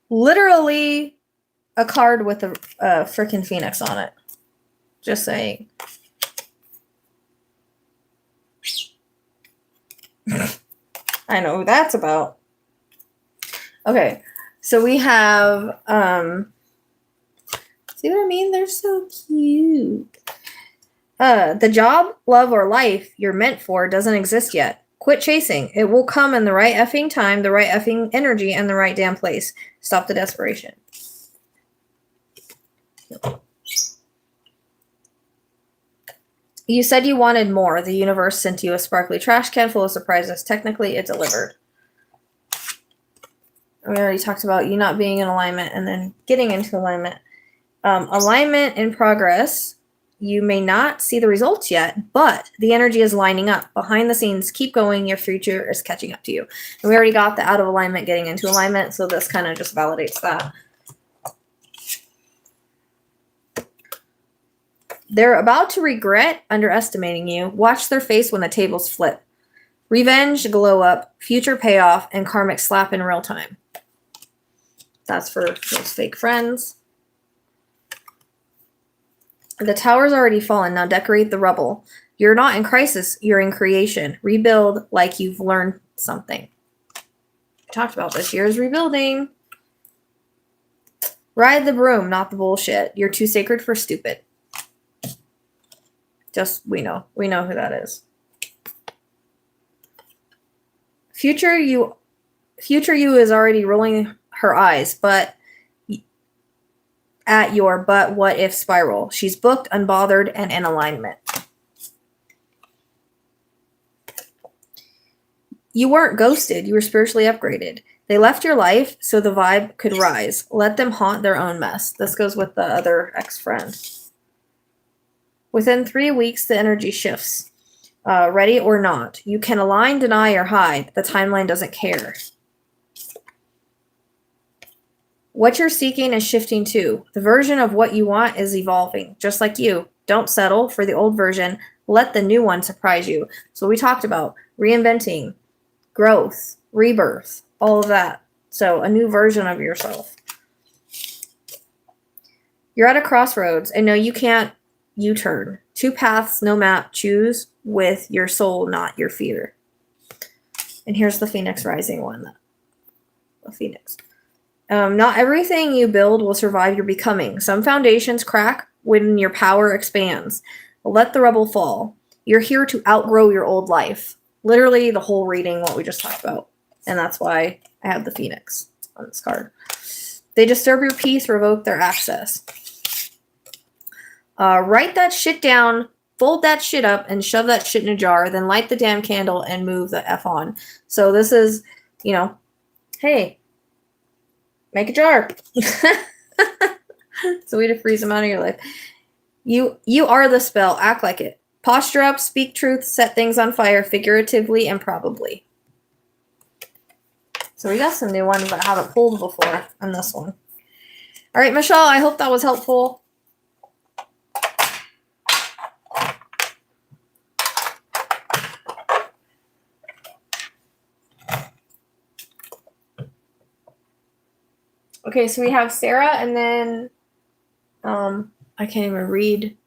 Literally a card with a freaking phoenix on it. Just saying. I know who that's about. Okay, so we have, see what I mean? They're so cute. The job, love, or life you're meant for doesn't exist yet. Quit chasing. It will come in the right effing time, the right effing energy, and the right damn place. Stop the desperation. You said you wanted more. The universe sent you a sparkly trash can full of surprises. Technically, it delivered. We already talked about you not being in alignment and then getting into alignment. Alignment in progress. You may not see the results yet, but the energy is lining up. Behind the scenes, keep going. Your future is catching up to you. And we already got the out of alignment getting into alignment, so this kind of just validates that. They're about to regret underestimating you. Watch their face when the tables flip. Revenge, glow up, future payoff, and karmic slap in real time. That's for those fake friends. The tower's already fallen. Now decorate the rubble. You're not in crisis. You're in creation. Rebuild like you've learned something. We talked about this year's rebuilding. Ride the broom, not the bullshit. You're too sacred for stupid. Just, we know who that is. Future you is already rolling her eyes, but at your but what if spiral. She's booked, unbothered, and in alignment. You weren't ghosted. You were spiritually upgraded. They left your life so the vibe could rise. Let them haunt their own mess. This goes with the other ex-friend. Within 3 weeks, the energy shifts. Ready or not. You can align, deny, or hide. The timeline doesn't care. What you're seeking is shifting too. The version of what you want is evolving, just like you. Don't settle for the old version. Let the new one surprise you. So we talked about reinventing, growth, rebirth, all of that. So a new version of yourself. You're at a crossroads, and no, you can't U-turn. 2 paths, no map. Choose with your soul, not your fear. And here's the Phoenix Rising one. The Phoenix. Not everything you build will survive your becoming. Some foundations crack when your power expands. Let the rubble fall. You're here to outgrow your old life. Literally the whole reading, what we just talked about. And that's why I have the Phoenix on this card. They disturb your peace, revoke their access. Write that shit down, fold that shit up, and shove that shit in a jar. Then light the damn candle and move the F on. So this is, hey, make a jar. It's a way to freeze them out of your life. You are the spell. Act like it. Posture up, speak truth, set things on fire, figuratively and probably. So we got some new ones that I haven't pulled before on this one. All right, Michelle, I hope that was helpful. Okay, so we have Sarah, and then I can't even read.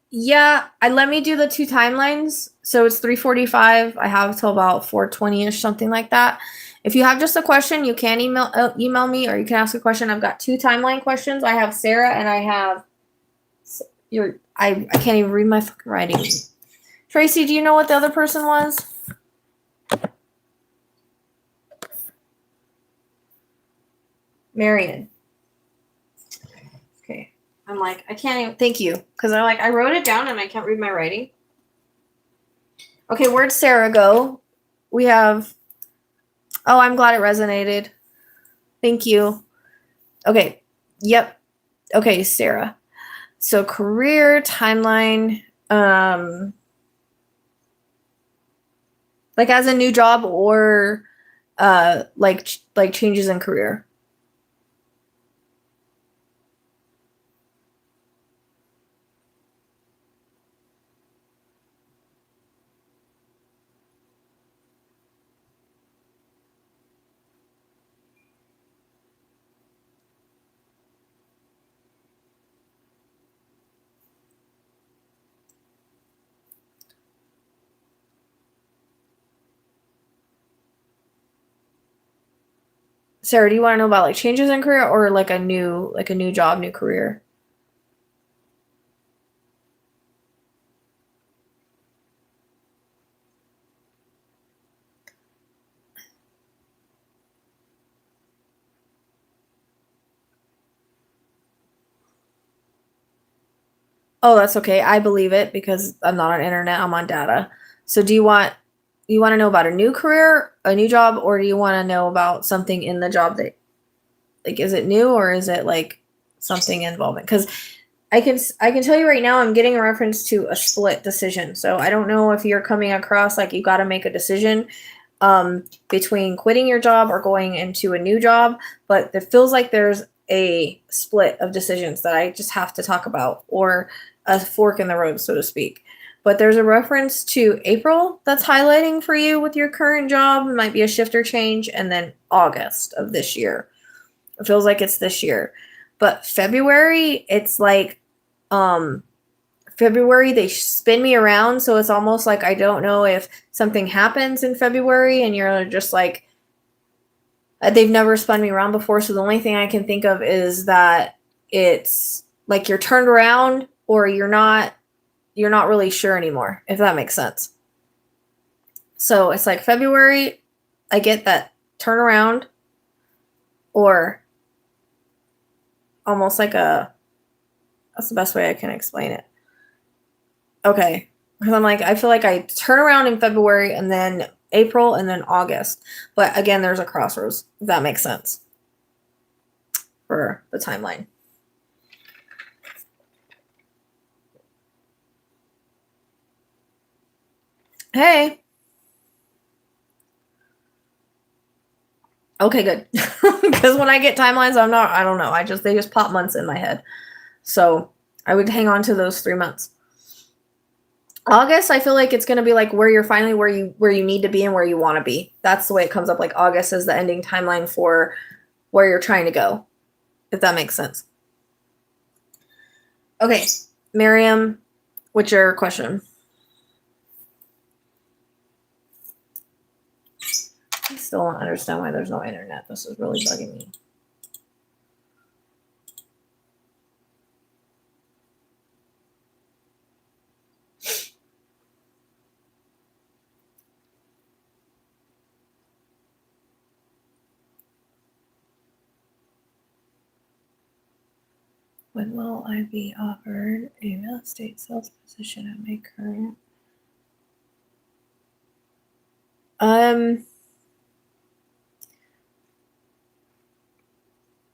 Yeah, let me do the 2 timelines. So it's 3:45. I have till about 4:20ish, something like that. If you have just a question, you can email me, or you can ask a question. I've got 2 timeline questions. I have Sarah and I have I can't even read my fucking writing. Tracy, do you know what the other person was? Marion. Okay. I'm like, I can't even, thank you. Because I wrote it down and I can't read my writing. Okay, where'd Sarah go? We have, oh, I'm glad it resonated. Thank you. Okay. Yep. Okay, Sarah. So career timeline, like as a new job or like changes in career. Sarah, do you want to know about like changes in career or like a new job, new career? Oh, that's okay. I believe it because I'm not on internet, I'm on data. So do you want to know about a new career, a new job, or do you want to know about something in the job that like is it new or is it like something involving? Because I can tell you right now I'm getting a reference to a split decision. So I don't know if you're coming across like you got to make a decision between quitting your job or going into a new job, but it feels like there's a split of decisions that I just have to talk about, or a fork in the road, so to speak. But there's a reference to April that's highlighting for you with your current job. It might be a shift or change, and then August of this year. It feels like it's this year. But February, it's like um February, they spin me around. So it's almost like I don't know if something happens in February and you're just like, they've never spun me around before. So the only thing I can think of is that it's like you're turned around or you're not really sure anymore, if that makes sense. So it's like February, I get that turnaround, or almost like that's the best way I can explain it. Okay. Because I'm like, I feel like I turn around in February and then April and then August. But again, there's a crossroads, if that makes sense for the timeline. Hey. Okay, good. Because when I get timelines, I don't know. They just pop months in my head. So I would hang on to those 3 months. August, I feel like it's gonna be like where you're finally where you need to be and where you want to be. That's the way it comes up. Like August is the ending timeline for where you're trying to go, if that makes sense. Okay, Miriam, what's your question? I still don't understand why there's no internet. This is really bugging me. When will I be offered a real estate sales position at my current?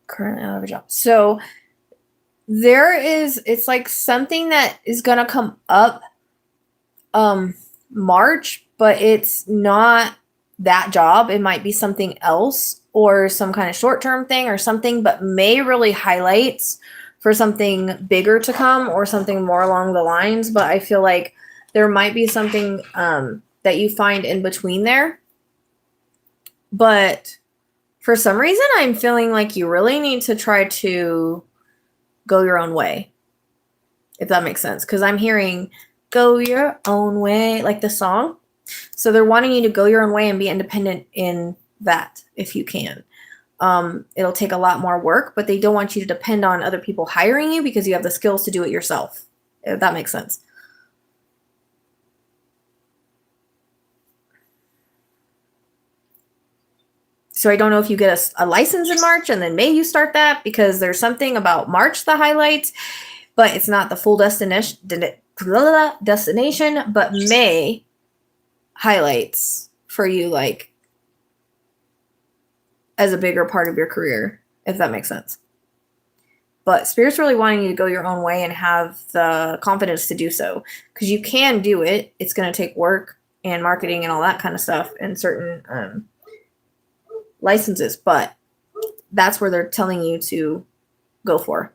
Currently out of a job. So it's like something that is gonna come up March, but it's not that job. It might be something else or some kind of short-term thing or something, but may really highlights for something bigger to come or something more along the lines. But I feel like there might be something that you find in between there. But for some reason, I'm feeling like you really need to try to go your own way. if that makes sense. Because I'm hearing go your own way, like the song. So they're wanting you to go your own way and be independent in that if you can. It'll take a lot more work, but they don't want you to depend on other people hiring you because you have the skills to do it yourself. If that makes sense. So I don't know if you get a license in March and then May you start that, because there's something about March that highlights, but it's not the full destination, but May highlights for you, like, as a bigger part of your career, if that makes sense. But Spirit's really wanting you to go your own way and have the confidence to do so, because you can do it. It's going to take work and marketing and all that kind of stuff and certain licenses, but that's where they're telling you to go for.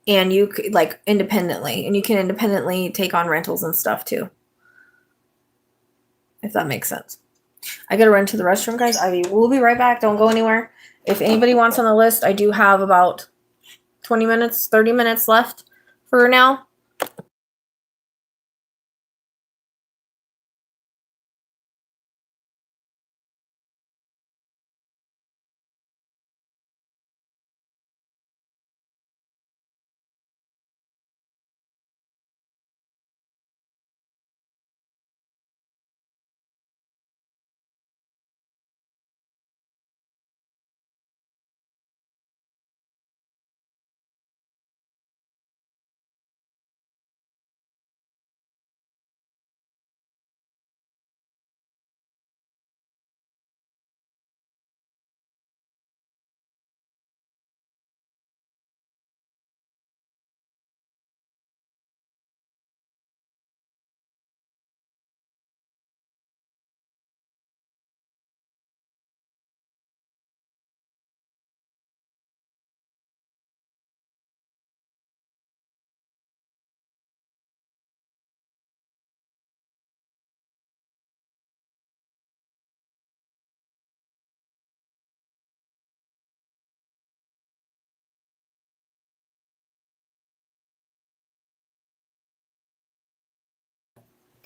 And you like independently, and you can independently take on rentals and stuff too, if that makes sense. I gotta run to the restroom, guys. We'll be right back. Don't go anywhere. If anybody wants on the list, I do have about 20 minutes, 30 minutes left for now.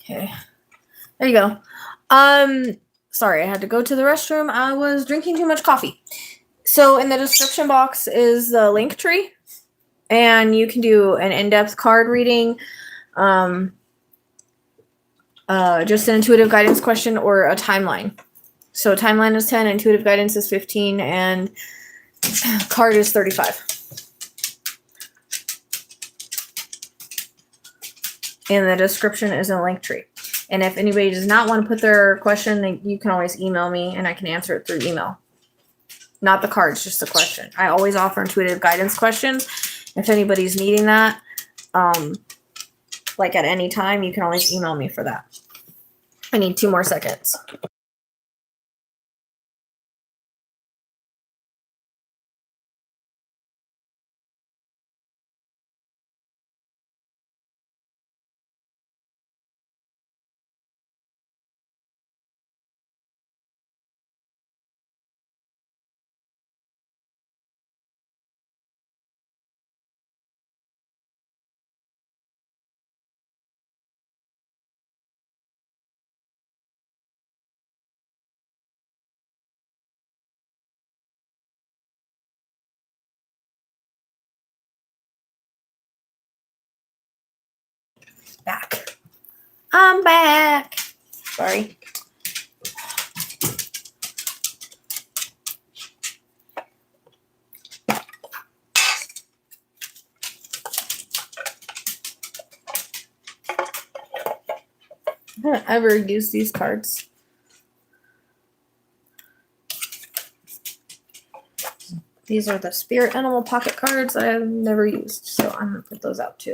Okay. There you go. Sorry, I had to go to the restroom. I was drinking too much coffee. So in the description box is the link tree, and you can do an in-depth card reading, just an intuitive guidance question, or a timeline. So timeline is 10, intuitive guidance is 15, and card is 35. And the description is a link tree. And if anybody does not want to put their question, you can always email me and I can answer it through email. Not the cards, just the question. I always offer intuitive guidance questions. If anybody's needing that, like at any time, you can always email me for that. I need 2 more seconds. Back. I'm back. Sorry. I haven't ever used these cards. These are the spirit animal pocket cards I have never used, so I'm going to put those out too.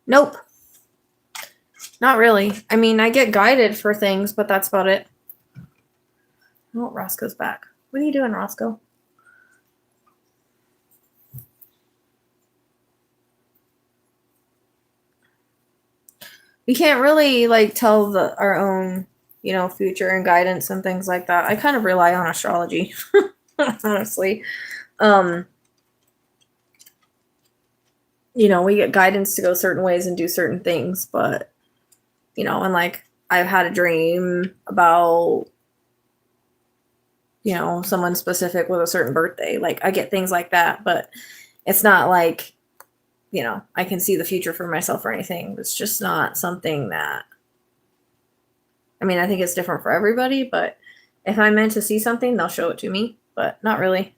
Nope. Not really. I mean, I get guided for things, but that's about it. Oh, Roscoe's back. What are you doing, Roscoe? We can't really like tell our own, future and guidance and things like that. I kind of rely on astrology, honestly. We get guidance to go certain ways and do certain things, but and like I've had a dream about someone specific with a certain birthday. Like I get things like that, but it's not like I can see the future for myself or anything. It's just not something that, I mean, I think it's different for everybody, but if I'm meant to see something, they'll show it to me, but not really.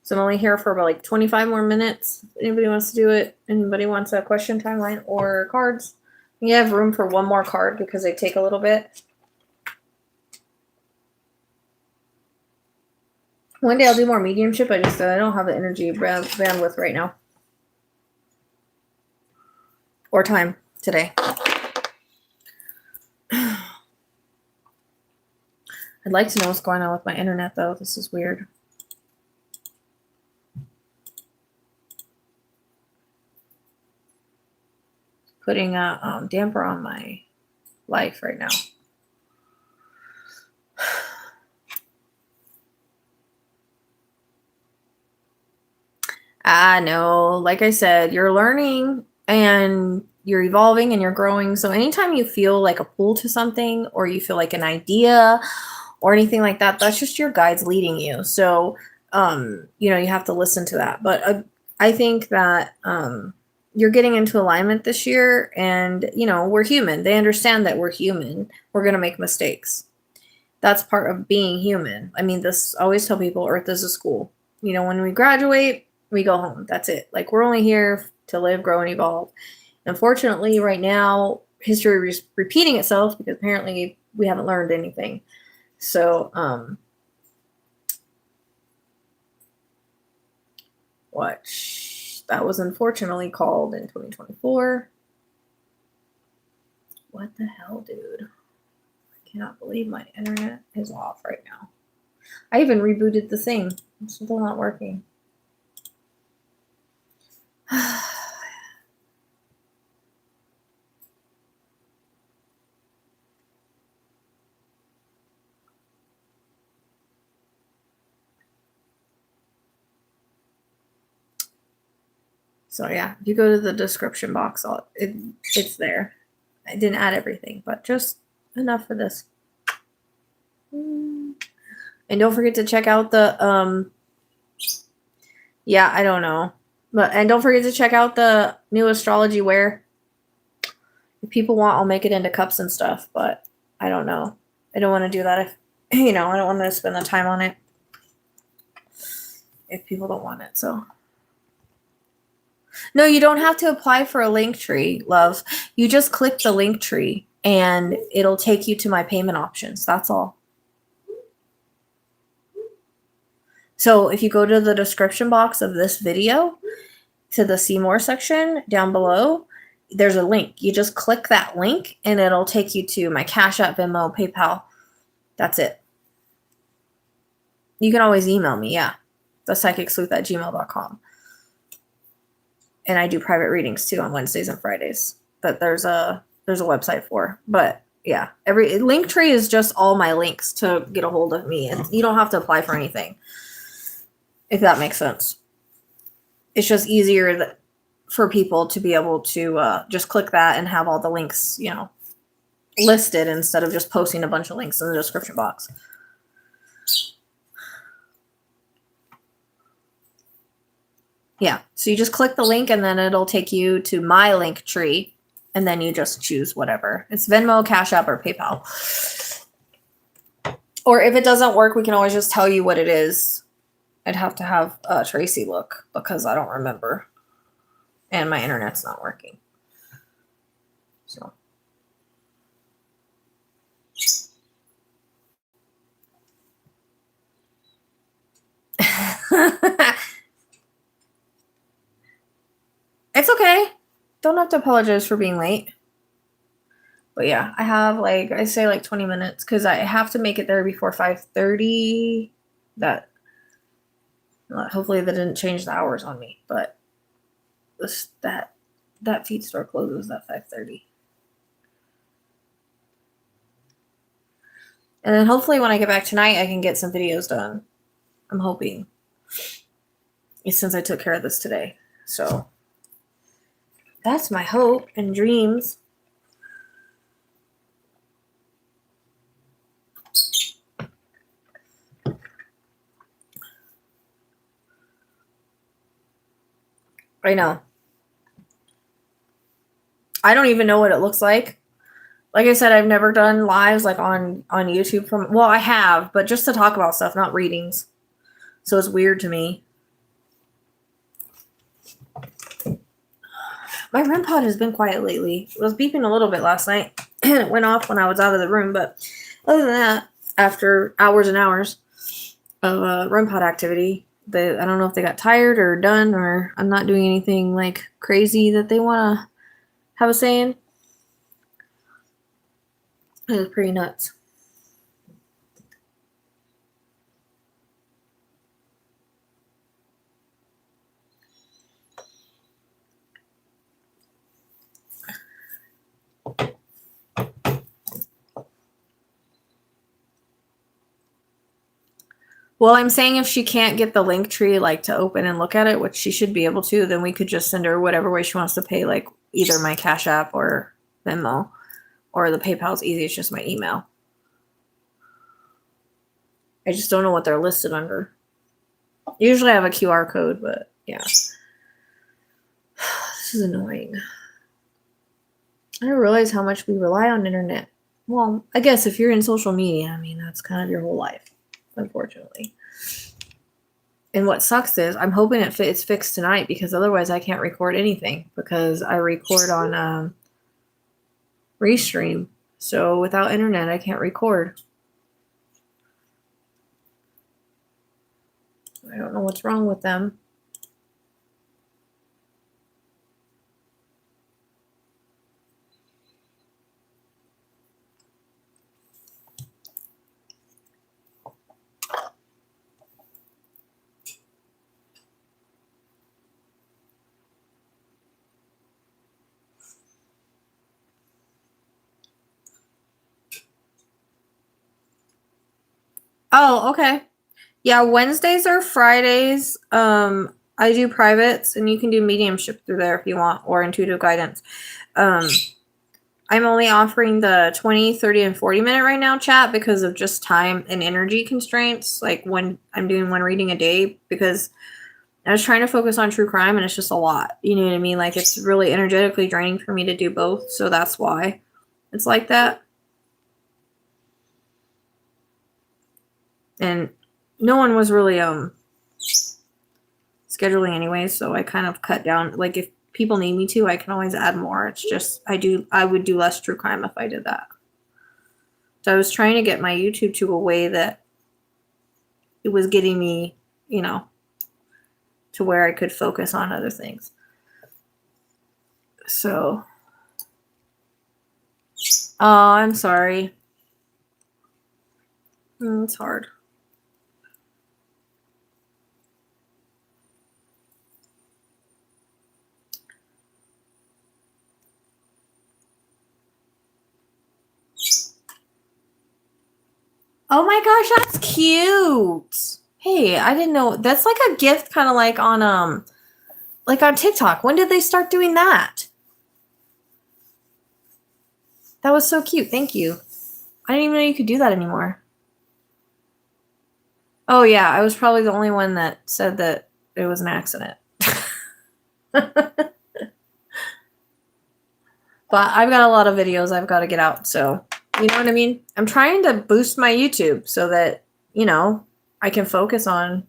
So I'm only here for about like 25 more minutes. If anybody wants to do it, anybody wants a question timeline or cards, you have room for one more card because they take a little bit. One day I'll do more mediumship. I don't have the energy bandwidth right now. Or time today. I'd like to know what's going on with my internet, though. This is weird. Putting a damper on my life right now. No, like I said, you're learning and you're evolving and you're growing. So anytime you feel like a pull to something or you feel like an idea or anything like that, that's just your guides leading you. So, you have to listen to that. But I think that you're getting into alignment this year and, we're human. They understand that we're human. We're going to make mistakes. That's part of being human. I mean, I always tell people Earth is a school. When we graduate, we go home. That's it. Like we're only here to live, grow, and evolve. Unfortunately, right now, history is repeating itself because apparently we haven't learned anything. So, that was unfortunately called in 2024. What the hell, dude? I cannot believe my internet is off right now. I even rebooted the thing. It's still not working. So yeah, if you go to the description box, it's there. I didn't add everything, but just enough for this. And don't forget to check out the yeah, I don't know. And don't forget to check out the new astrology wear. If people want, I'll make it into cups and stuff, but I don't know. I don't want to do that if I don't want to spend the time on it if people don't want it. So no, you don't have to apply for a Linktree, love. You just click the Linktree and it'll take you to my payment options. That's all. So if you go to the description box of this video to the See More section down below, there's a link. You just click that link and it'll take you to my Cash App, Venmo, PayPal. That's it. You can always email me, yeah. thepsychicsleuth@gmail.com. And I do private readings too on Wednesdays and Fridays that there's a website for. But yeah, every Linktree is just all my links to get a hold of me. And you don't have to apply for anything, if that makes sense. It's just easier for people to be able to just click that and have all the links, listed instead of just posting a bunch of links in the description box. Yeah, so you just click the link and then it'll take you to my Linktree and then you just choose whatever. It's Venmo, Cash App, or PayPal. Or if it doesn't work, we can always just tell you what it is. I'd have to have Tracy look because I don't remember. And my internet's not working. So. It's okay. Don't have to apologize for being late. But yeah, I have like, I say like 20 minutes because I have to make it there before 5:30. That hopefully that didn't change the hours on me, but that feed store closes at 5:30. And then hopefully when I get back tonight, I can get some videos done. I'm hoping. Since I took care of this today. So that's my hope and dreams. I know. I don't even know what it looks like. Like I said, I've never done lives like on YouTube from, well, I have, but just to talk about stuff, not readings. So it's weird to me. My REM pod has been quiet lately. It was beeping a little bit last night, and it went off when I was out of the room. But other than that, after hours and hours of REM pod activity, I don't know if they got tired or done, or I'm not doing anything like crazy that they want to have a say in. It was pretty nuts. Well, I'm saying if she can't get the link tree like to open and look at it, which she should be able to, then we could just send her whatever way she wants to pay, like either my Cash App or Venmo, or the PayPal's easy. It's just my email. I just don't know what they're listed under. Usually I have a QR code, but yeah. This is annoying. I don't realize how much we rely on internet. Well, I guess if you're in social media, I mean, that's kind of your whole life, unfortunately. And what sucks is I'm hoping it's fixed tonight, because otherwise I can't record anything, because I record on Restream. So without internet, I can't record. I don't know what's wrong with them. Oh, okay. Yeah, Wednesdays or Fridays, I do privates, and you can do mediumship through there if you want, or intuitive guidance. I'm only offering the 20, 30, and 40-minute right now, chat, because of just time and energy constraints, like when I'm doing one reading a day, because I was trying to focus on true crime, and it's just a lot. You know what I mean? Like, it's really energetically draining for me to do both, so that's why it's like that. And no one was really scheduling anyway, so I kind of cut down. Like, if people need me to, I can always add more. It's just I would do less true crime if I did that. So I was trying to get my YouTube to a way that it was getting me, you know, to where I could focus on other things. So, oh, I'm sorry. It's hard. Oh my gosh, that's cute. Hey, I didn't know. That's like a gift, kind of like on TikTok. When did they start doing that? That was so cute. Thank you. I didn't even know you could do that anymore. Oh yeah, I was probably the only one that said that it was an accident. But I've got a lot of videos I've got to get out, so You know what I mean? I'm trying to boost my YouTube so that, you know, I can focus on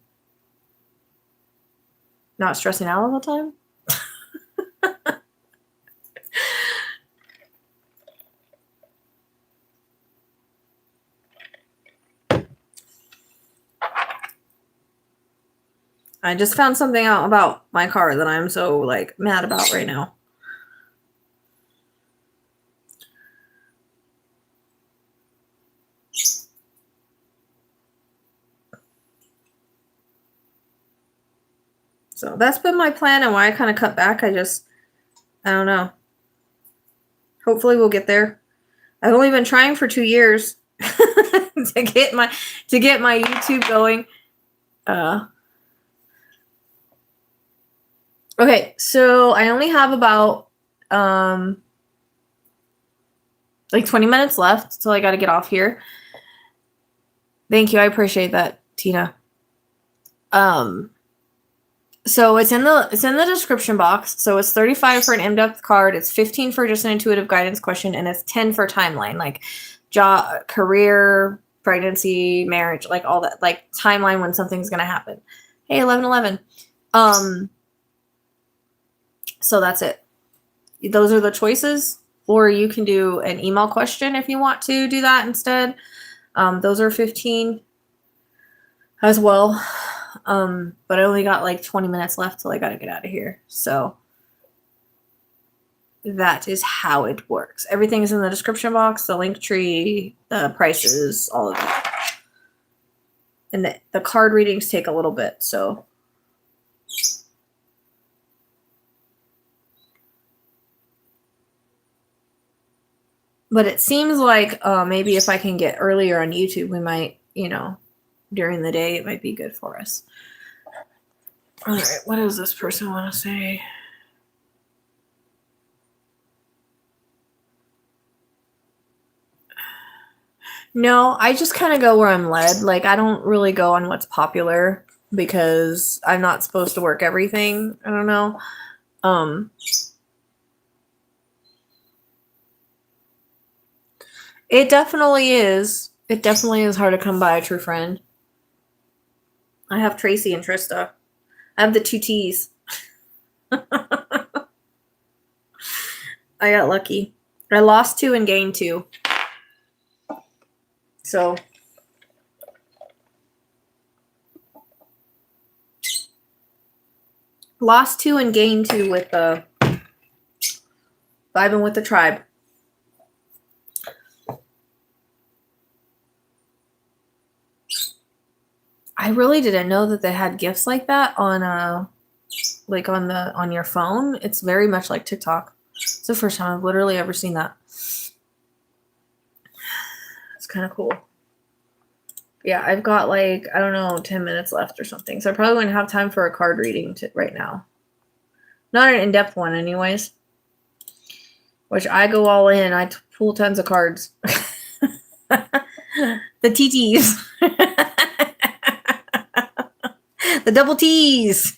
not stressing out all the time. I just found something out about my car that I'm so like mad about right now. So that's been my plan and why I kind of cut back. I don't know. Hopefully we'll get there. I've only been trying for 2 years to get my YouTube going. Okay, so I only have about like 20 minutes left, so I got to get off here. Thank you. I appreciate that, Tina. So it's in the description box. So it's 35 for an in-depth card, it's 15 for just an intuitive guidance question, and it's 10 for timeline, like job, career, pregnancy, marriage, like all that, like timeline when something's gonna happen. Hey, 1111. So that's it. Those are the choices, or you can do an email question if you want to do that instead. Those are 15 as well. But I only got like 20 minutes left till I gotta get out of here. So that is how it works. Everything is in the description box, the link tree, the prices, all of that. And the card readings take a little bit, so. But it seems like maybe if I can get earlier on YouTube, we might, you know, during the day, it might be good for us. All right, what does this person want to say? No, I just kind of go where I'm led. Like, I don't really go on what's popular because I'm not supposed to work everything. I don't know. It definitely is. It definitely is hard to come by a true friend. I have Tracy and Trista. I have the 2 T's. I got lucky. I lost 2 and gained 2. So lost 2 and gained 2 with vibing with the tribe. I really didn't know that they had gifts like that on like on your phone. It's very much like TikTok. It's the first time I've literally ever seen that. It's kind of cool. Yeah, I've got like, I don't know, 10 minutes left or something. So I probably wouldn't have time for a card reading right now. Not an in-depth one anyways. Which I go all in. I pull tons of cards. The TTs. The double T's.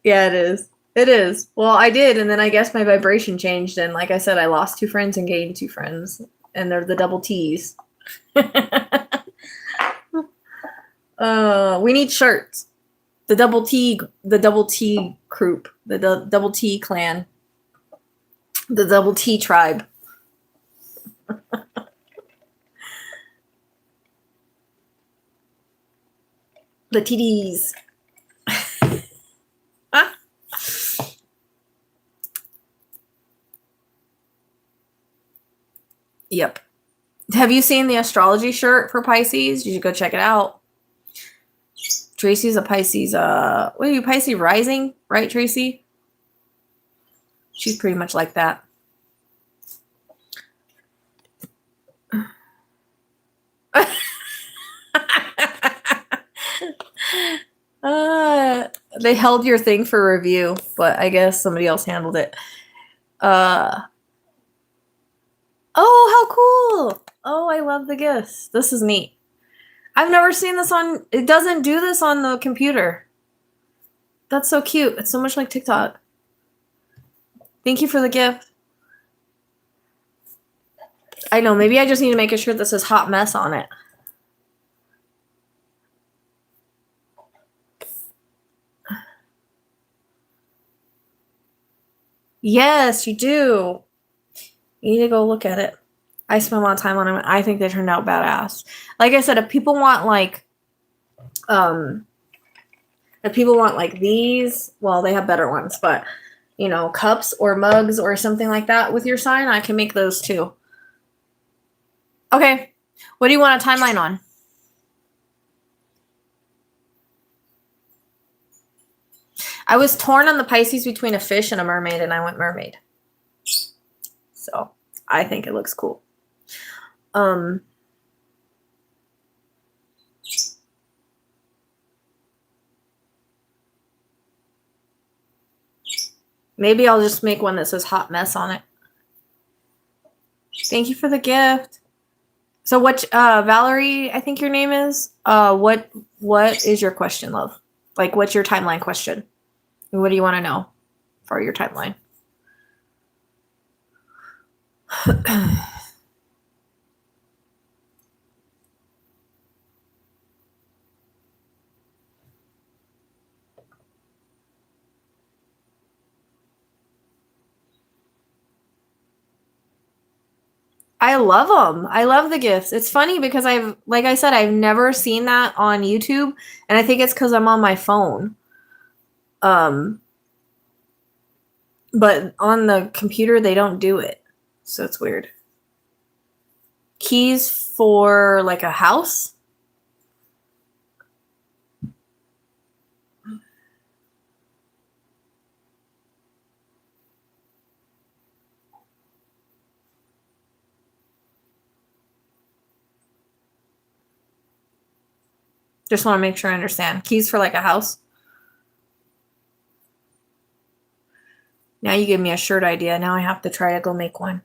Yeah, it is. It is. Well, I did, and then I guess my vibration changed, and like I said, I lost 2 friends and gained 2 friends, and they're the double T's. We need shirts. The double T group, the double T clan, the double T tribe. The TDs. Huh? Yep. Have you seen the astrology shirt for Pisces? You should go check it out. Tracy's a Pisces. What are you, Pisces rising? Right, Tracy? She's pretty much like that. They held your thing for review, but I guess somebody else handled it. Oh, how cool! Oh, I love the gifts. This is neat. I've never seen this on. It doesn't do this on the computer. That's so cute. It's so much like TikTok. Thank you for the gift. I know, maybe I just need to make a shirt that says hot mess on it. Yes, you do. You need to go look at it. I spent a lot of time on them. I think they turned out badass. Like I said, if people want like these, well, they have better ones, but you know, cups or mugs or something like that with your sign, I can make those too. Okay. What do you want a timeline on? I was torn on the Pisces between a fish and a mermaid, and I went mermaid. So I think it looks cool. Maybe I'll just make one that says hot mess on it. Thank you for the gift. So what, Valerie, I think your name is, what is your question, love? Like, what's your timeline question? And what do you want to know for your timeline? I love them. I love the gifts. It's funny because like I said, I've never seen that on YouTube, and I think it's because I'm on my phone. But on the computer, they don't do it. So it's weird. Keys for like a house? Just want to make sure I understand. Keys for like a house? Now you give me a shirt idea. Now I have to try to go make one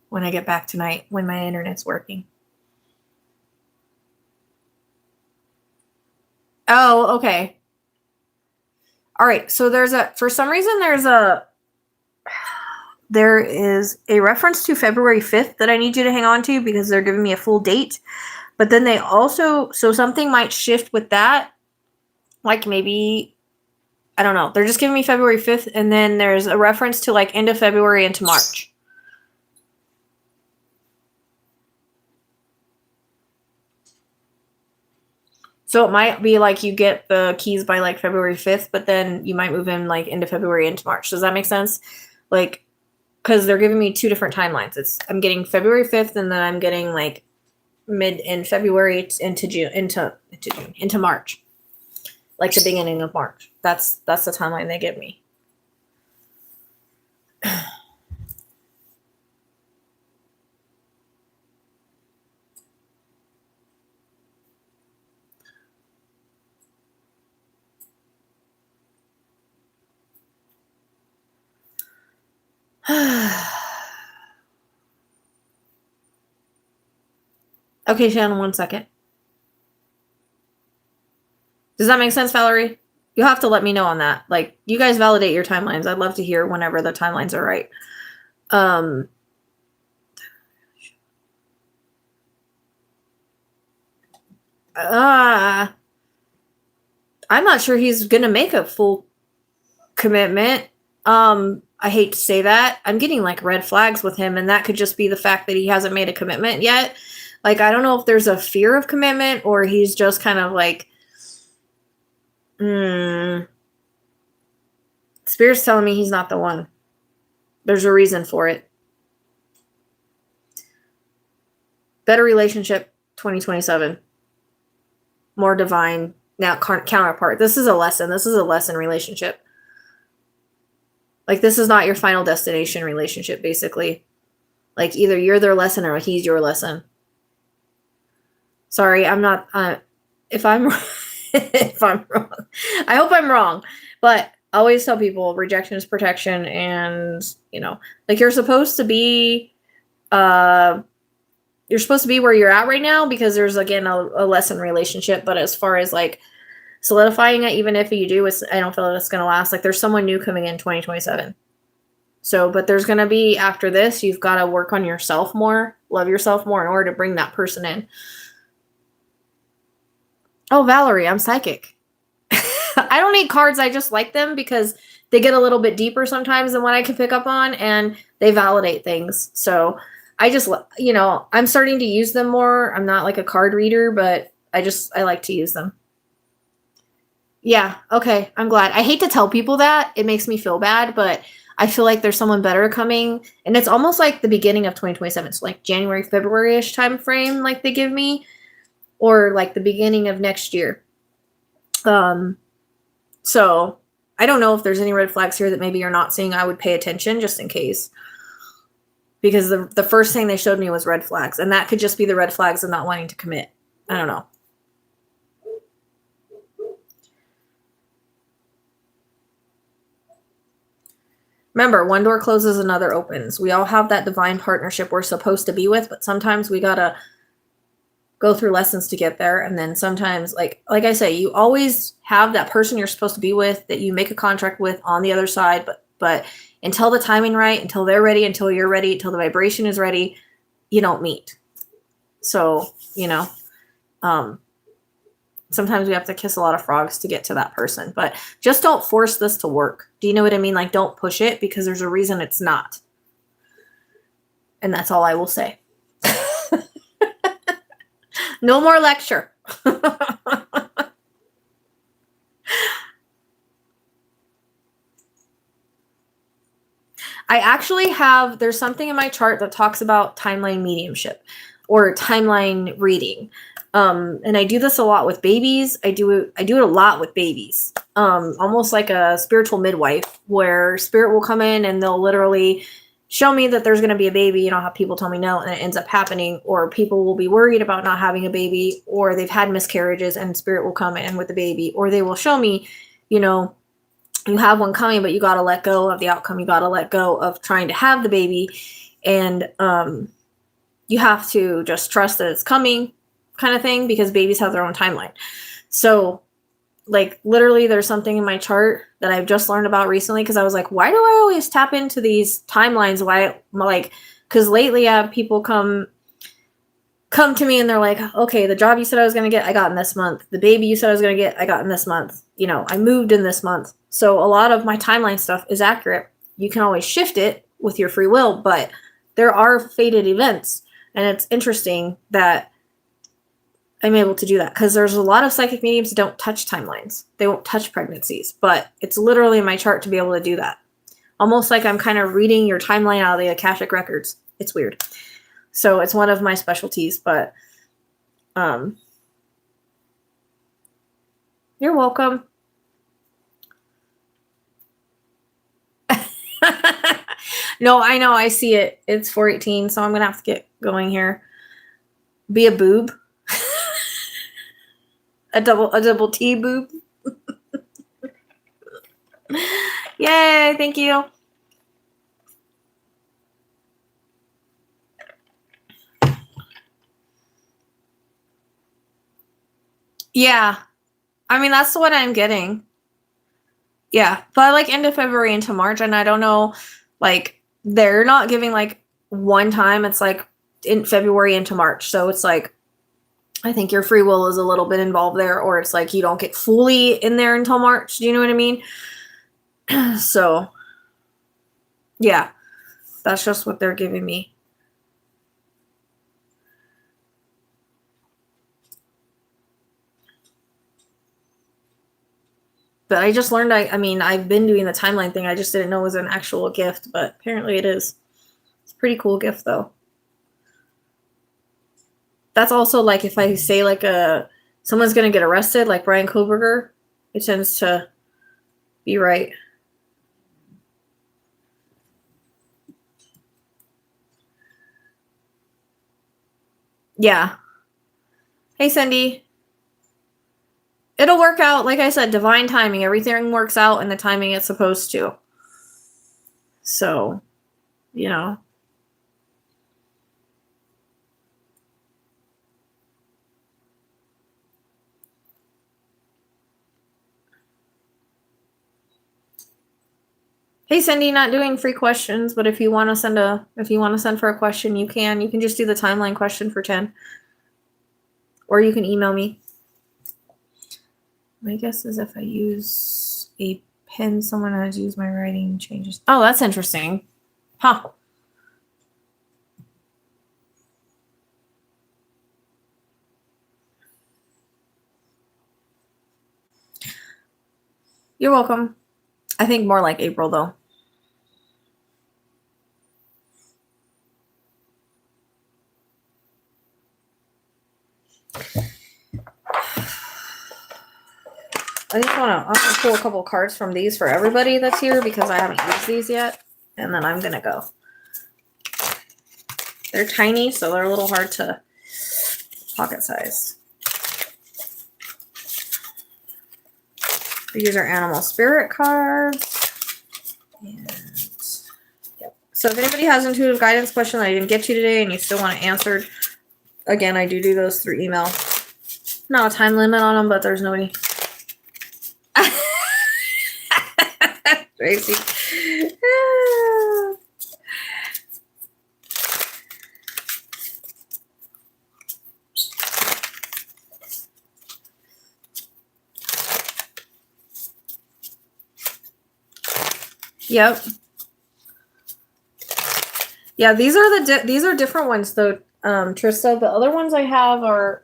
when I get back tonight when my internet's working. Oh, okay. All right. So for some reason, there is a reference to February 5th that I need you to hang on to because they're giving me a full date. But then they also, so something might shift with that. Like maybe, I don't know. They're just giving me February 5th. And then there's a reference to like end of February into March. So it might be like you get the keys by like February 5th, but then you might move in like into February into March. Does that make sense? Like, because they're giving me two different timelines. I'm getting February 5th, and then I'm getting like mid in February into June into March, like the beginning of March. That's the timeline they give me. Okay, Shannon, 1 second. Does that make sense, Valerie? You'll have to let me know on that. Like, you guys validate your timelines. I'd love to hear whenever the timelines are right. I'm not sure he's gonna make a full commitment. I hate to say that. I'm getting like red flags with him, and that could just be the fact that he hasn't made a commitment yet. Like, I don't know if there's a fear of commitment or he's just kind of like, Spirit's telling me he's not the one. There's a reason for it. Better relationship, 2027. More divine. Now, counterpart. This is a lesson. This is a lesson relationship. Like, this is not your final destination relationship, basically. Like, either you're their lesson or he's your lesson. Sorry, I'm not, if I'm if I'm wrong. I hope I'm wrong. But I always tell people rejection is protection, and, you know, like, you're supposed to be where you're at right now because there's, again, a lesson relationship. But as far as, like, solidifying it, even if you do, I don't feel like it's going to last. Like, there's someone new coming in 2027. So, but there's going to be, after this, you've got to work on yourself more, love yourself more in order to bring that person in. Oh, Valerie, I'm psychic. I don't need cards. I just like them because they get a little bit deeper sometimes than what I can pick up on, and they validate things. So I just, I'm starting to use them more. I'm not like a card reader, but I like to use them. Yeah. Okay. I'm glad. I hate to tell people that. It makes me feel bad, but I feel like there's someone better coming, and it's almost like the beginning of 2027. So like January, February-ish time frame, like they give me, or like the beginning of next year. So I don't know if there's any red flags here that maybe you're not seeing. I would pay attention just in case, because the first thing they showed me was red flags, and that could just be the red flags of not wanting to commit. I don't know. Remember, one door closes, another opens. We all have that divine partnership we're supposed to be with, but sometimes we gotta go through lessons to get there. And then sometimes, like I say, you always have that person you're supposed to be with that you make a contract with on the other side, but until the timing right, until they're ready, until you're ready, until the vibration is ready, you don't meet. So, sometimes we have to kiss a lot of frogs to get to that person, but just don't force this to work. Do you know what I mean? Like, don't push it, because there's a reason it's not. And that's all I will say. No more lecture. I actually there's something in my chart that talks about timeline mediumship or timeline reading. And I do this a lot with babies. I do it a lot with babies. Almost like a spiritual midwife, where spirit will come in and they'll literally show me that there's going to be a baby, and I'll have people tell me no, and it ends up happening. Or people will be worried about not having a baby, or they've had miscarriages and spirit will come in with the baby. Or they will show me, you have one coming, but you got to let go of the outcome. You got to let go of trying to have the baby. And you have to just trust that it's coming, kind of thing, because babies have their own timeline. So, like, literally, there's something in my chart that I've just learned about recently, because I was like, why do I always tap into these timelines? Because lately I have people come to me and they're like, okay, the job you said I was going to get, I got in this month. The baby you said I was going to get, I got in this month. I moved in this month. So a lot of my timeline stuff is accurate. You can always shift it with your free will, but there are fated events. And it's interesting that I'm able to do that, because there's a lot of psychic mediums that don't touch timelines. They won't touch pregnancies, but it's literally in my chart to be able to do that. Almost like I'm kind of reading your timeline out of the Akashic records. It's weird. So it's one of my specialties, but you're welcome. No, I know. I see it. It's 4:18, so I'm going to have to get going here. Be a boob. A double T boob. Yay, thank you. Yeah. I mean, that's what I'm getting. Yeah. But like end of February into March, and I don't know, like, they're not giving like one time. It's like in February into March. So it's like, I think your free will is a little bit involved there, or it's like you don't get fully in there until March. Do you know what I mean? So, yeah, that's just what they're giving me. But I just learned, I've been doing the timeline thing. I just didn't know it was an actual gift, but apparently it is. It's a pretty cool gift, though. That's also like if I say like someone's going to get arrested, like Brian Koberger, it tends to be right. Yeah. Hey, Cindy. It'll work out. Like I said, divine timing. Everything works out in the timing it's supposed to. So, you know. Hey Cindy, not doing free questions, but if you want to send for a question, you can. You can just do the timeline question for 10. Or you can email me. My guess is if I use a pen, someone has used my writing changes. Oh, that's interesting. Huh. You're welcome. I think more like April, though. I'm gonna pull a couple cards from these for everybody that's here because I haven't used these yet. And then I'm gonna go. They're tiny, so they're a little hard to pocket size. These are animal spirit cards. And yep. So if anybody has an intuitive guidance question that I didn't get to today and you still want it answered, again, I do those through email. Not a time limit on them, but there's nobody. Tracy. Yep. Yeah, these are different ones though, Trista. The other ones I have are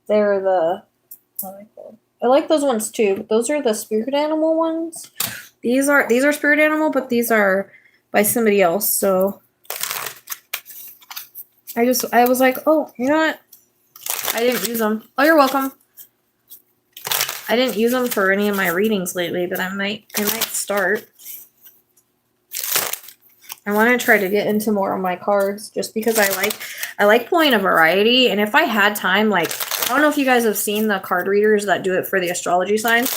they're the I like those ones too. But those are the spirit animal ones. These are spirit animal, but these are by somebody else. So I was like, oh, you know what? I didn't use them. Oh, you're welcome. I didn't use them for any of my readings lately, but I might start. I want to try to get into more of my cards just because I like pulling a variety. And if I had time, like, I don't know if you guys have seen the card readers that do it for the astrology signs.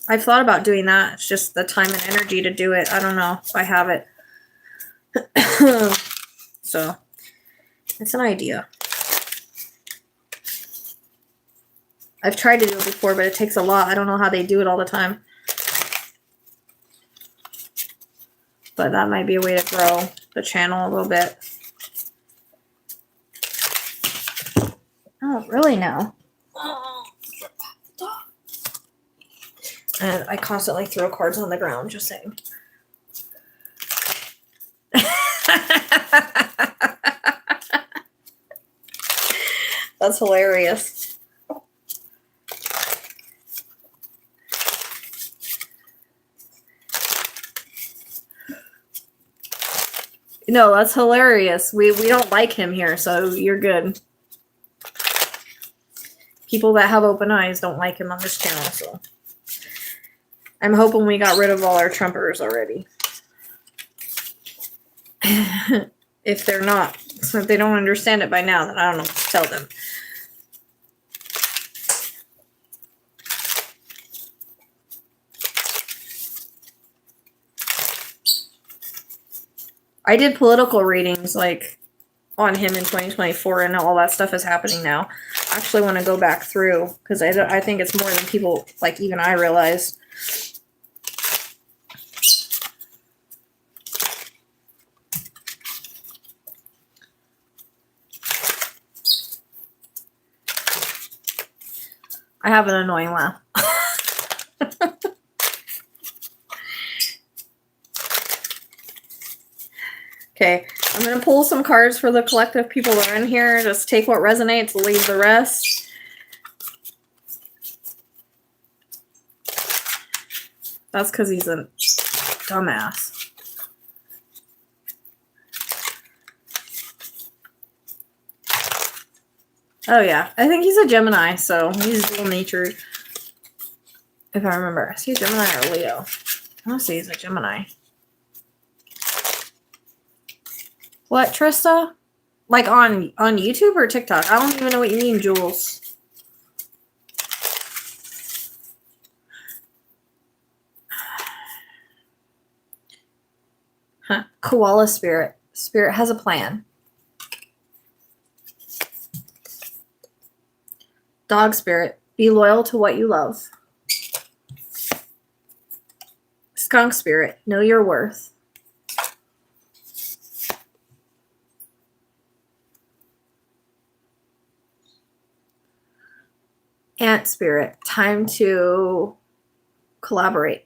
I've thought about doing that. It's just the time and energy to do it. I don't know if I have it. So it's an idea. I've tried to do it before, but it takes a lot. I don't know how they do it all the time. But that might be a way to grow the channel a little bit. Oh, really now? And I constantly throw cards on the ground, just saying. That's hilarious. No, that's hilarious. We don't like him here, so you're good. People that have open eyes don't like him on this channel, so I'm hoping we got rid of all our Trumpers already. If they're not, so if they don't understand it by now, then I don't know what to tell them. I did political readings like on him in 2024, and all that stuff is happening now. I actually want to go back through because I think it's more than people, like even I realize. I have an annoying laugh. Okay, I'm going to pull some cards for the collective people that are in here. Just take what resonates, leave the rest. That's because he's a dumbass. Oh, yeah. I think he's a Gemini, so he's dual-natured. If I remember. Is he a Gemini or Leo? I want to say he's a Gemini. What, Trista? Like on YouTube or TikTok? I don't even know what you mean, Jules. Huh. Koala spirit. Spirit has a plan. Dog spirit. Be loyal to what you love. Skunk spirit, know your worth. Ant spirit, time to collaborate.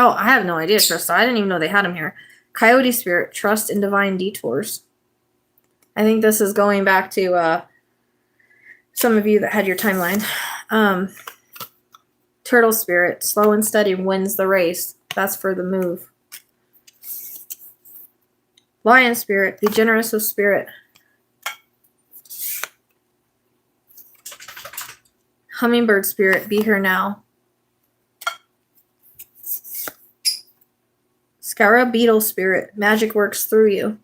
Oh, I have no idea, Trista. I didn't even know they had him here. Coyote spirit, trust in divine detours. I think this is going back to some of you that had your timeline. Turtle spirit, slow and steady wins the race. That's for the move. Lion spirit, be generous of spirit. Hummingbird spirit, be here now. Scarab beetle spirit, magic works through you.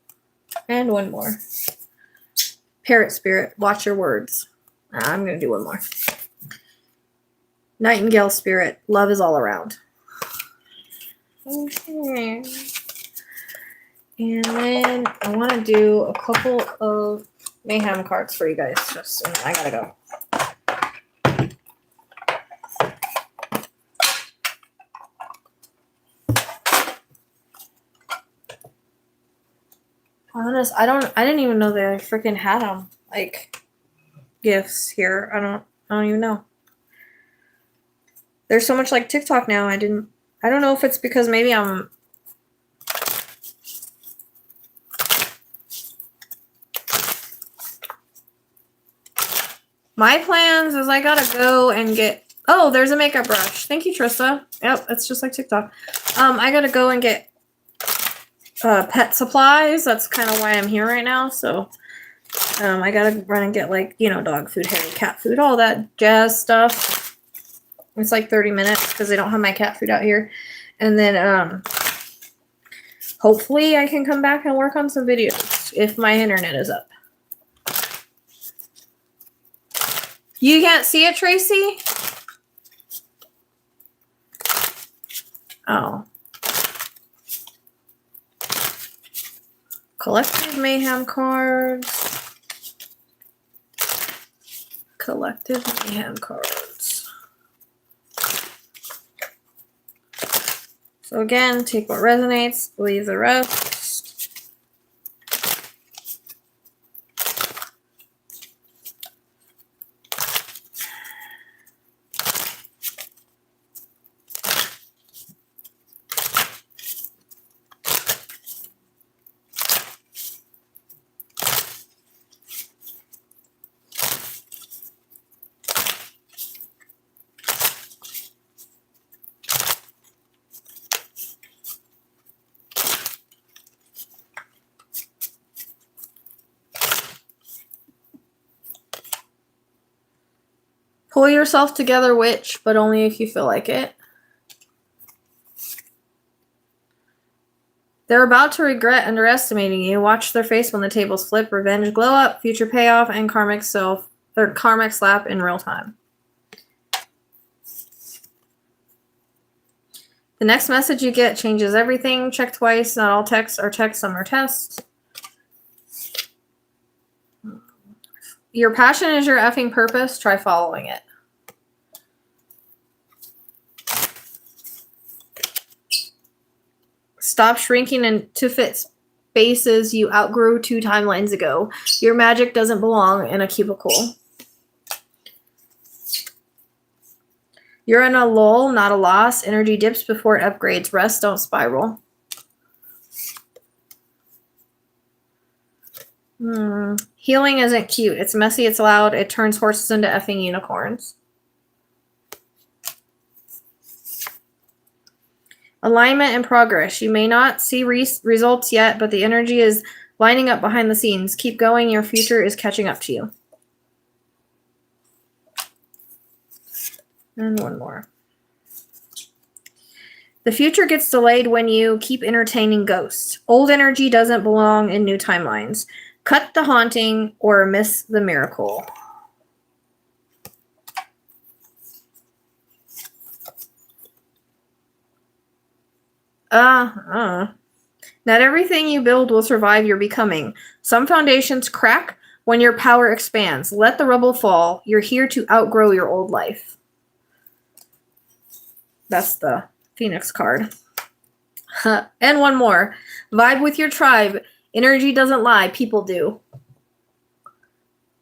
And one more. Parrot spirit, watch your words. I'm going to do one more. Nightingale spirit, love is all around. Okay. And then I want to do a couple of mayhem cards for you guys. Just I got to go. Honest, I didn't even know they freaking had them, like, gifts here. I don't even know. There's so much like TikTok now. I don't know if it's because maybe I'm my plans is I gotta go and get there's a makeup brush. Thank you, Trista. Yep, it's just like TikTok. I gotta go and get pet supplies. That's kind of why I'm here right now. So I gotta run and get, like, dog food, hair, cat food, all that jazz stuff. It's like 30 minutes because they don't have my cat food out here. And then hopefully I can come back and work on some videos if my internet is up. You can't see it, Tracy? Oh. Collective mayhem cards. Collective mayhem cards. So again, take what resonates, leave the rest. Pull yourself together, witch, but only if you feel like it. They're about to regret underestimating you. Watch their face when the tables flip. Revenge glow up, future payoff, and karmic slap in real time. The next message you get changes everything. Check twice. Not all texts are text, some are tests. Your passion is your effing purpose. Try following it. Stop shrinking to fit spaces you outgrew 2 timelines ago. Your magic doesn't belong in a cubicle. You're in a lull, not a loss. Energy dips before it upgrades. Rest, don't spiral. Healing isn't cute. It's messy, it's loud. It turns horses into effing unicorns. Alignment and progress. You may not see results yet, but the energy is lining up behind the scenes. Keep going. Your future is catching up to you. And one more. The future gets delayed when you keep entertaining ghosts. Old energy doesn't belong in new timelines. Cut the haunting or miss the miracle. Not everything you build will survive your becoming. Some foundations crack when your power expands. Let the rubble fall. You're here to outgrow your old life. That's the Phoenix card. And one more. Vibe with your tribe. Energy doesn't lie. People do.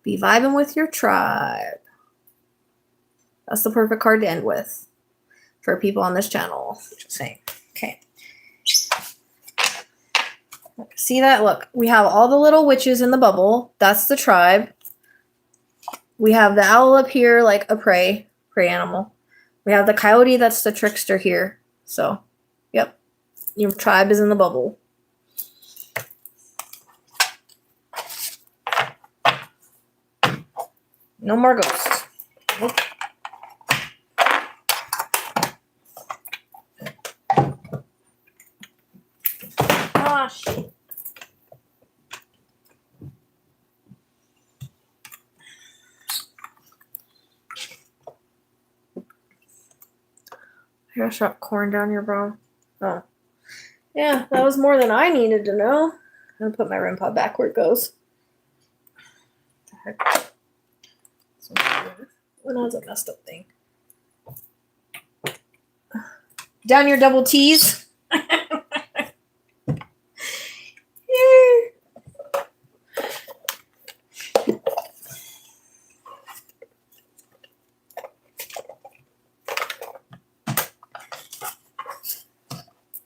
Be vibing with your tribe. That's the perfect card to end with for people on this channel. Just saying. Okay. See that? Look, we have all the little witches in the bubble. That's the tribe. We have the owl up here, like a prey animal. We have the coyote, that's the trickster here. So, yep. Your tribe is in the bubble. No more ghosts. Nope. Ah, shit. I gotta shove corn down your bra. Oh. Yeah, that was more than I needed to know. I'm gonna put my REM pod back where it goes. What the heck? What was a messed up thing? Down your double T's.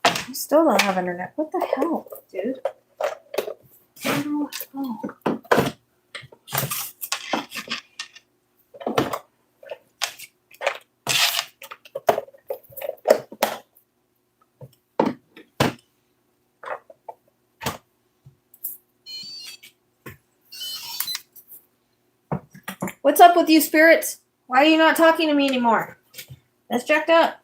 I still don't have internet. What the hell, dude? Oh. What's up with you, spirits? Why are you not talking to me anymore? That's jacked up.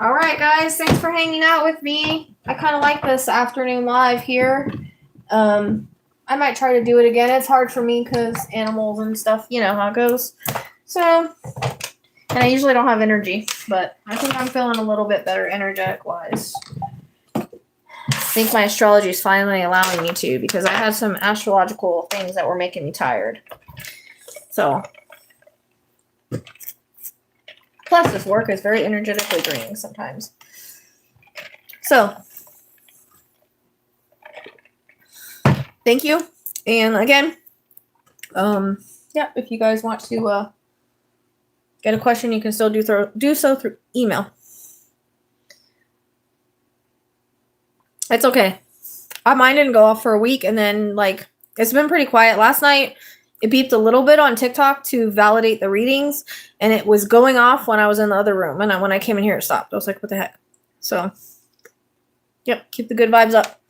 All right, guys. Thanks for hanging out with me. I kind of like this afternoon live here. I might try to do it again. It's hard for me because animals and stuff. You know how it goes. So, and I usually don't have energy, but I think I'm feeling a little bit better energetic-wise. I think my astrology is finally allowing me to because I had some astrological things that were making me tired. So, plus this work is very energetically draining sometimes. So, thank you. And again, yeah, if you guys want to get a question, you can still do so through email. It's okay. Mine didn't go off for a week, and then, like, it's been pretty quiet. Last night, it beeped a little bit on TikTok to validate the readings, and it was going off when I was in the other room. And when I came in here, it stopped. I was like, what the heck? So, yep, keep the good vibes up.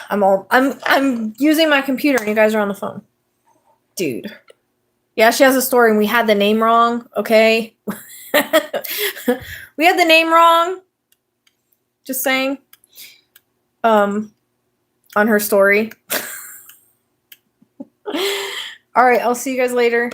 I'm using my computer, and you guys are on the phone. Dude. Yeah, she has a story, and we had the name wrong, okay? We had the name wrong. Just saying. On her story. All right, I'll see you guys later.